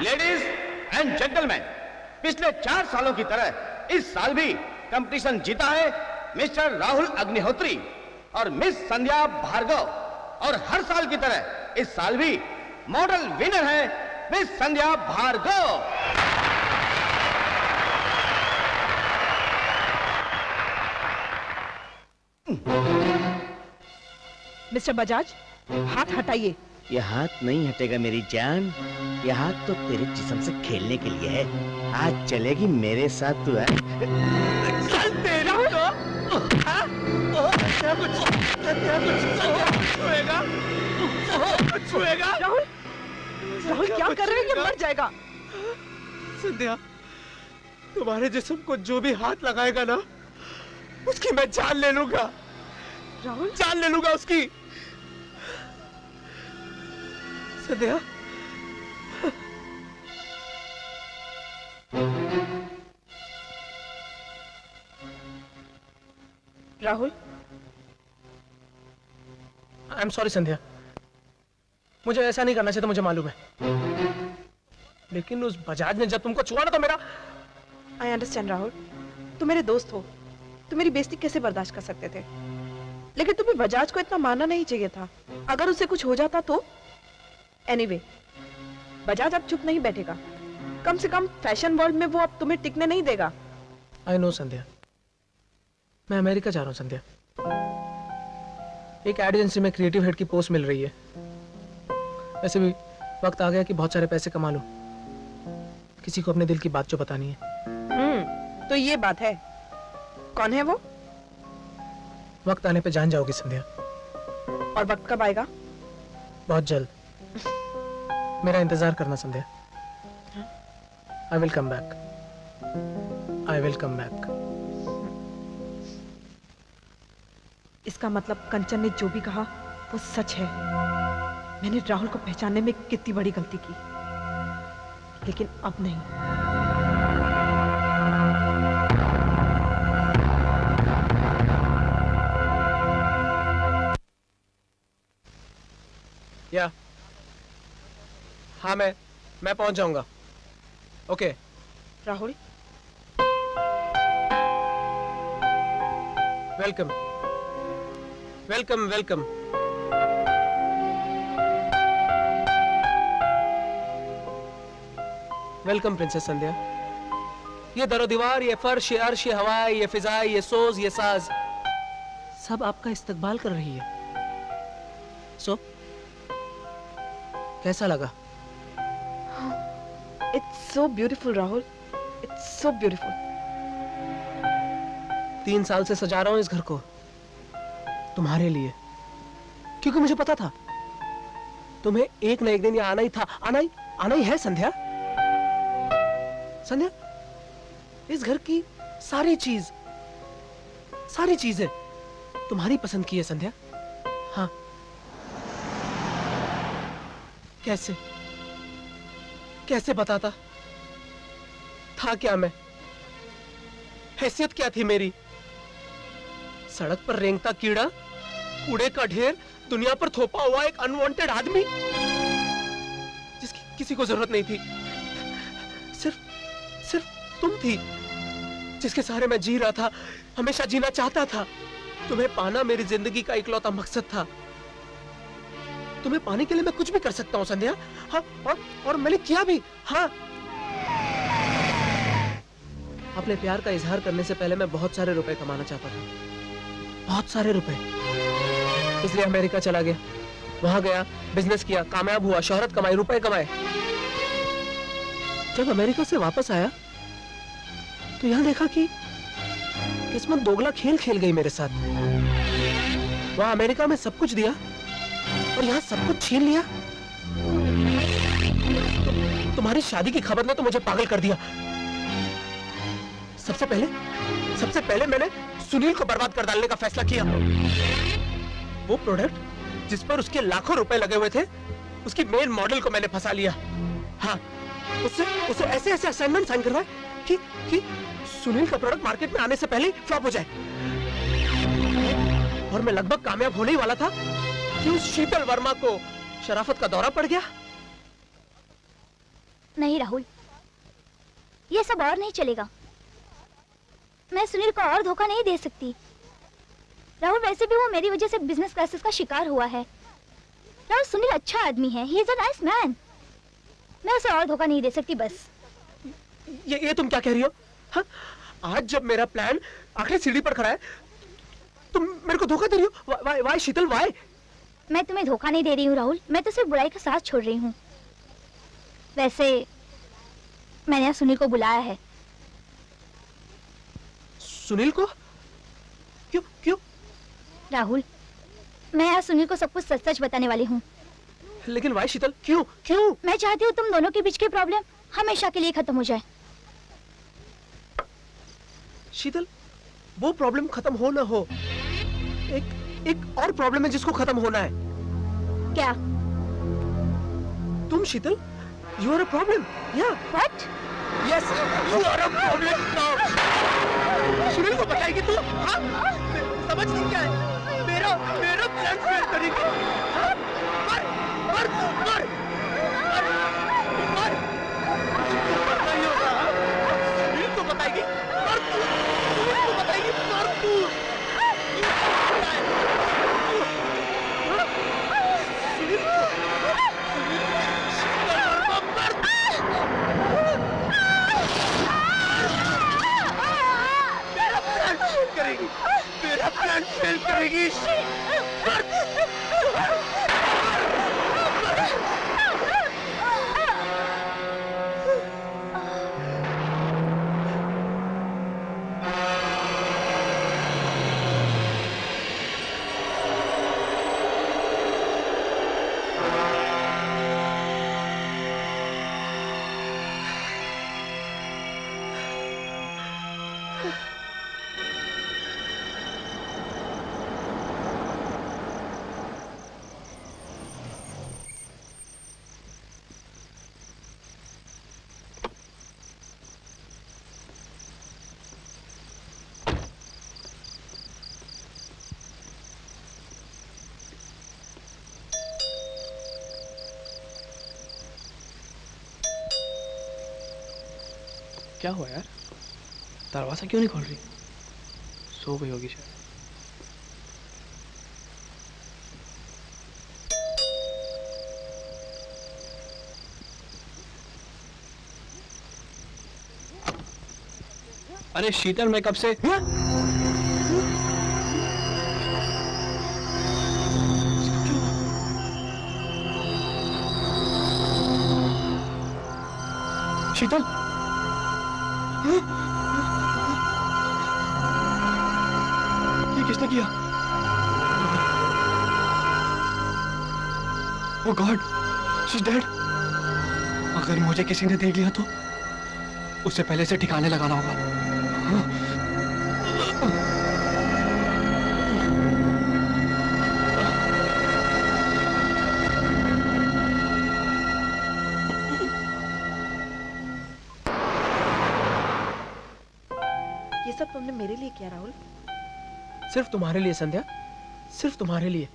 लेडीज एंड जेंटलमैन, पिछले 4 सालों की तरह इस साल भी कंपटीशन जीता है मिस्टर राहुल अग्निहोत्री और मिस संध्या भार्गव, और हर साल की तरह इस साल भी मॉडल विनर है मिस संध्या भार्गव। मिस्टर बजाज, हाथ हटाइए। ये हाथ नहीं हटेगा मेरी जान, ये हाथ तो तेरे जिस्म से खेलने के लिए है। आज चलेगी मेरे साथ तू है। तेरा छुएगा। राहुल, राहुल क्या कर रहे हैं? ये मर जाएगा। संध्या, तुम्हारे जिस्म को जो भी हाथ लगाएगा ना, उसकी मैं जान ले लूंगा। राहुल, जान ले लूंगा उसकी। संध्या, राहुल, आई एम सॉरी संध्या, मुझे ऐसा नहीं करना चाहिए था, मुझे मालूम है। लेकिन उस बजाज ने जब तुमको छुआ ना तो मेरा। आई अंडरस्टैंड राहुल, तुम मेरे दोस्त हो, तुम मेरी बेइज्जती कैसे बर्दाश्त कर सकते थे? लेकिन तुम्हें बजाज को इतना मानना नहीं चाहिए था। अगर उसे कुछ हो जाता तो? एनीवे, बजाज अब चुप नहीं बैठेगा। कम से कम फैशन वर्ल्ड में वो अब तुम्हें टिकने नहीं देगा। आई नो संध्या, मैं अमेरिका जा रहा हूँ संध्या। एक एड एजेंसी में क्रिएटिव हेड की पोस्ट मिल रही है। वैसे भी वक्त आ गया कि बहुत सारे पैसे कमा लूं, किसी को अपने दिल की बात जो बतानी है। तो ये बात है। कौन है वो? वक्त आने पे जान जाओगी संध्या। और वक्त कब आएगा? बहुत जल्द। मेरा इंतजार करना Sandhya. I will come back, I will come back. इसका मतलब कंचन ने जो भी कहा वो सच है। मैंने राहुल को पहचानने में कितनी बड़ी गलती की, लेकिन अब नहीं। या हाँ, मैं पहुंच जाऊंगा। Okay Rahul, welcome welcome welcome. Welcome princess Sandhya. ये दरो दीवार, ये फर्श, ये अर्श, ये हवा, ये फिजा, ये सोज, ये साज, सब आपका इस्तकबाल कर रही है। सो कैसा लगा? It's so beautiful Rahul, it's so beautiful. 3 साल से सजा रहा हूं इस घर को तुम्हारे लिए, क्योंकि मुझे पता था तुम्हें एक न एक दिन यहाँ आना ही था। आना ही है संध्या। संध्या, इस घर की सारी चीजें तुम्हारी पसंद की है संध्या। हाँ, कैसे बताता? था क्या मैं? हैसियत क्या थी मेरी? सड़क पर रेंगता कीड़ा, कूड़े का ढेर, दुनिया पर थोपा हुआ एक अनवांटेड आदमी जिसकी किसी को जरूरत नहीं थी। सिर्फ तुम थी जिसके सहारे मैं जी रहा था, हमेशा जीना चाहता था। तुम्हें पाना मेरी जिंदगी का इकलौता मकसद था। तुम्हें पाने के लिए मैं कुछ भी कर सकता हूँ संध्या। हाँ, और मैंने किया भी। हाँ, अपने प्यार का इजहार करने से पहले मैं बहुत सारे रुपए कमाना चाहता था, बहुत सारे रुपए। इसलिए अमेरिका चला गया, वहां गया, बिजनेस किया, कामयाब हुआ, शोहरत कमाई, रुपए कमाए। जब अमेरिका से वापस आया तो यहाँ देखा कि किस्मत दोगला खेल खेल गई मेरे साथ। वहां अमेरिका में सब कुछ दिया और यहाँ सब कुछ छीन लिया। तुम्हारी शादी की खबर ने तो मुझे पागल कर दिया। सबसे पहले मैंने सुनील को बर्बाद कर डालने का फैसला किया। वो प्रोडक्ट जिस पर उसके लाखों रुपए लगे हुए थे, उसकी मेन मॉडल को मैंने फंसा लिया। हाँ, उसे ऐसे असाइनमेंट साइन करवाए कि सुनील का प्रोडक्ट मार्केट में आने से पहले फ्लॉप हो जाए। और मैं लगभग कामयाब होने ही वाला था कि उस शीतल वर्मा को शराफत का दौरा पड़ गया। नहीं राहुल, ये सब और नहीं चलेगा। मैं सुनील को और धोखा नहीं दे सकती। राहुल, वैसे भी वो मेरी वजह से बिजनेस क्राइसिस का शिकार हुआ है। राहुल, सुनील अच्छा आदमी है, he is a nice man. मैं उसे और धोखा नहीं दे सकती बस। ये तुम क्या कह रही हो? हाँ? आज जब मेरा प्लान आखिरी सीढ़ी पर खड़ा है, तुम मेरे को धोखा दे रही हो? वाई शीतल, वाई? मैं तुम्हें धोखा नहीं दे रही हूँ राहुल, मैं तो सिर्फ बुराई का साथ छोड़ रही हूँ। वैसे मैंने आज सुनील को बुलाया है। सुनील को? क्यों? राहुल, मैं आज सुनील को सब कुछ सच सच बताने वाली हूँ। लेकिन वाई शीतल, क्यों? मैं चाहती हूँ तुम दोनों के बीच की प्रॉब्लम हमेशा के लिए खत्म हो जाए। शीतल, वो प्रॉब्लम खत्म हो ना हो, एक और प्रॉब्लम है जिसको खत्म होना है। क्या? तुम Sheetal, you are a problem. या what? Yes, you are a problem now. Sunil को बताएगी तू? हाँ? समझ नहीं क्या है? मेरा प्लान फेल करेगी। हाँ? मर। नहीं होगा। सुनील को बताएगी, मर तू। सुनील को बताएगी, मर तू। मेरा प्लान फेल करेगी। क्या हुआ यार? दरवाजा क्यों नहीं खोल रही? सो गई होगी शायद। अरे शीतल, मैं कब से शीतल, ये किसने किया? Oh God, she's dead. अगर मुझे किसी ने देख लिया तो उससे पहले से ठिकाने लगाना होगा। ये सब तुमने मेरे लिए किया राहुल? सिर्फ तुम्हारे लिए संध्या, सिर्फ तुम्हारे लिए।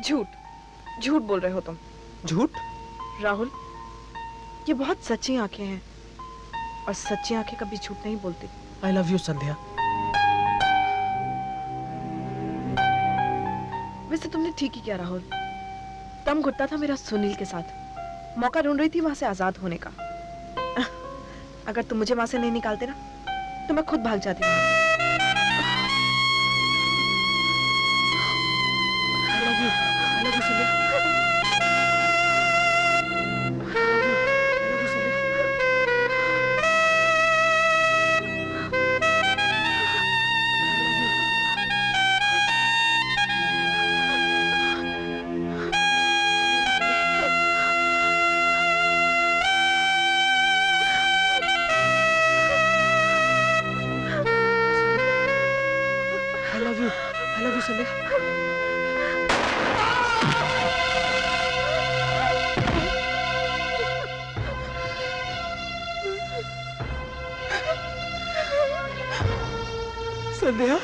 झूठ बोल रहे हो तुम। झूठ? राहुल, ये बहुत सच्ची आंखें हैं और सच्ची आंखें कभी झूठ नहीं बोलती। आई लव यू संध्या। वैसे तुमने ठीक ही किया राहुल। दम घुटता था मेरा सुनील के साथ, मौका ढूंढ रही थी वहां से आजाद होने का। अगर तुम मुझे वहां से नहीं निकालते ना तो मैं खुद भाग जाती वहां से। I love you Sandhya. I love you संध्या। संध्या,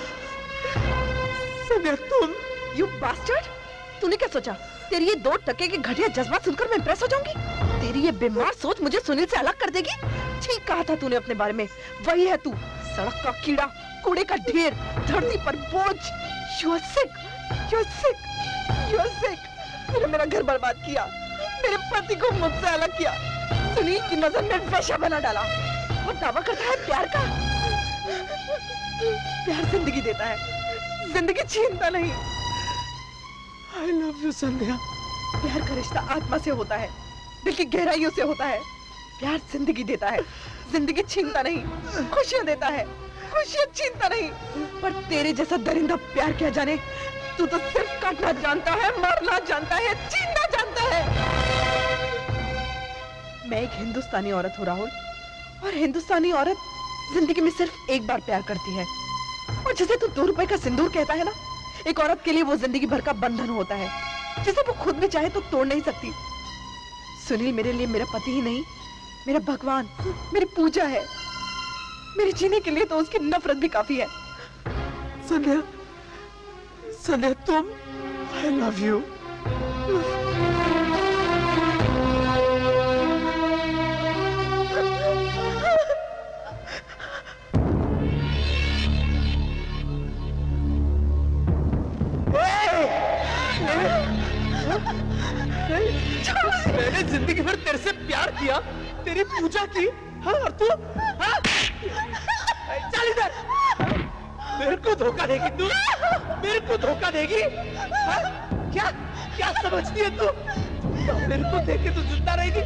संध्या तुम, यू बास्टर्ड, तूने क्या सोचा तेरी ये 2 टके के घटिया जज्बात सुनकर मैं इम्प्रेस हो जाऊंगी? तेरी ये बीमार सोच मुझे सुनील से अलग कर देगी? ठीक कहा था तूने अपने बारे में, वही है तू, सड़क का कीड़ा, कूड़े का ढेर, धरती पर बोझ। You are sick, you are sick, you are sick। तूने मेरा घर बर्बाद किया, मेरे पति को मुझसे अलग किया, सुनील की नजर में वैश्या बना डाला और दावा करता है प्यार का। प्यार जिंदगी देता है, जिंदगी छीनता नहीं। I love you संध्या। प्यार का रिश्ता आत्मा से होता है, दिल की गहराइयों से होता है। प्यार जिंदगी देता है, जिंदगी छीनता नहीं, खुशियां देता है, खुशियां छीनता नहीं। पर तेरे जैसा दरिंदा प्यार क्या जाने, तू तो सिर्फ काटना जानता है, मारना जानता है, छीनना जानता है। मैं एक हिंदुस्तानी औरत हूँ राहुल, और हिंदुस्तानी औरत जिंदगी में सिर्फ एक बार प्यार करती है। और जिसे तू 2 रुपए का सिंदूर कहता है ना, एक औरत के लिए वो जिंदगी भर का बंधन होता है, जिसे वो खुद भी चाहे तो तोड़ नहीं सकती। सुनील मेरे लिए मेरा पति ही नहीं, मेरा भगवान, मेरी पूजा है। मेरे जीने के लिए तो उसकी नफरत भी काफी है। संध्या, संध्या तुम, I love you। मैंने जिंदगी भर तेरे से प्यार किया, तेरी पूजा की, हाँ, और तू, हाँ? चल इधर, मेरे को धोखा देगी तू, मेरे को धोखा देगी, हाँ? क्या क्या समझती है तू? मेरे को देख के तू जिंदा रहेगी?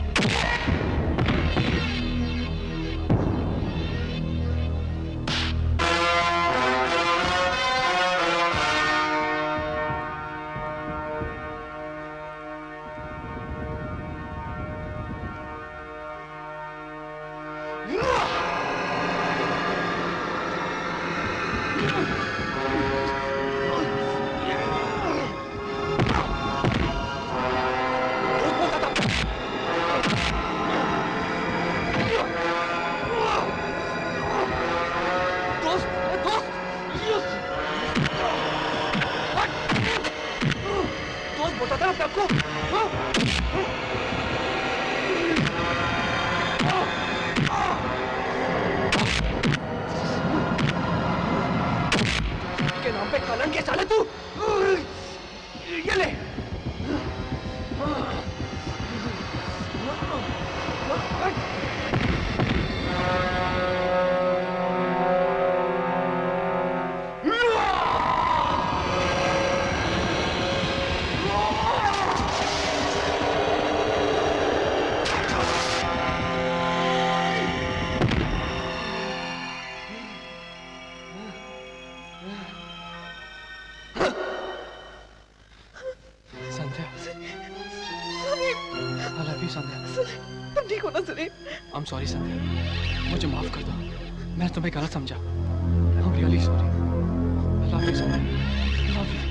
सॉरी संध्या, मुझे माफ कर दो, मैं तुम्हें गलत समझा। I'm really sorry। I love you Sandhya, I love you।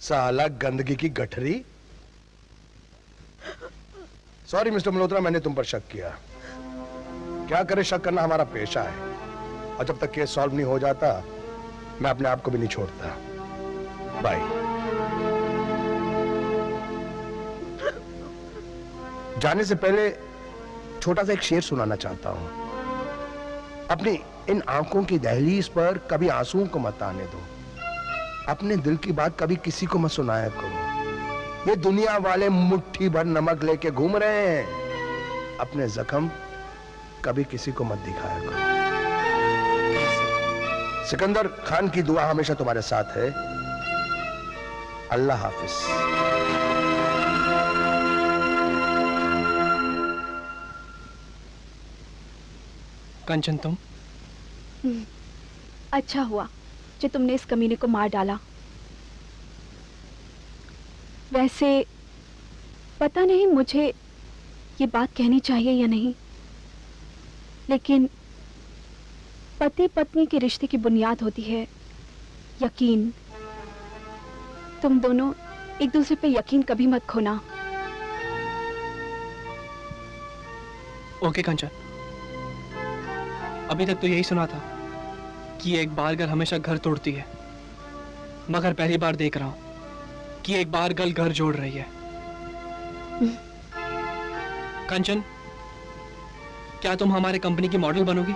साला गंदगी की गठरी। सॉरी मिस्टर मल्होत्रा, मैंने तुम पर शक किया। क्या करे, शक करना हमारा पेशा है, और जब तक केस सॉल्व नहीं हो जाता मैं अपने आप को भी नहीं छोड़ता। बाय। जाने से पहले छोटा सा एक शेर सुनाना चाहता हूं। अपनी इन आंखों की दहलीज पर कभी आंसुओं को मत आने दो, अपने दिल की बात कभी किसी को मत सुनाया करो। ये दुनिया वाले मुट्ठी भर नमक लेके घूम रहे हैं, अपने जख्म कभी किसी को मत दिखाया करो। सिकंदर खान की दुआ हमेशा तुम्हारे साथ है। अल्लाह हाफिज। कंचन तुम? अच्छा हुआ जो तुमने इस कमीने को मार डाला। वैसे पता नहीं मुझे ये बात कहनी चाहिए या नहीं, लेकिन पति पत्नी के रिश्ते की बुनियाद होती है यकीन। तुम दोनों एक दूसरे पे यकीन कभी मत खोना। ओके कंचन, अभी तक तो यही सुना था कि एक बार गर्ल हमेशा घर तोड़ती है, मगर पहली बार देख रहा हूं कि एक बार गर्ल घर जोड़ रही है। कंचन, क्या तुम हमारे कंपनी की मॉडल बनोगी?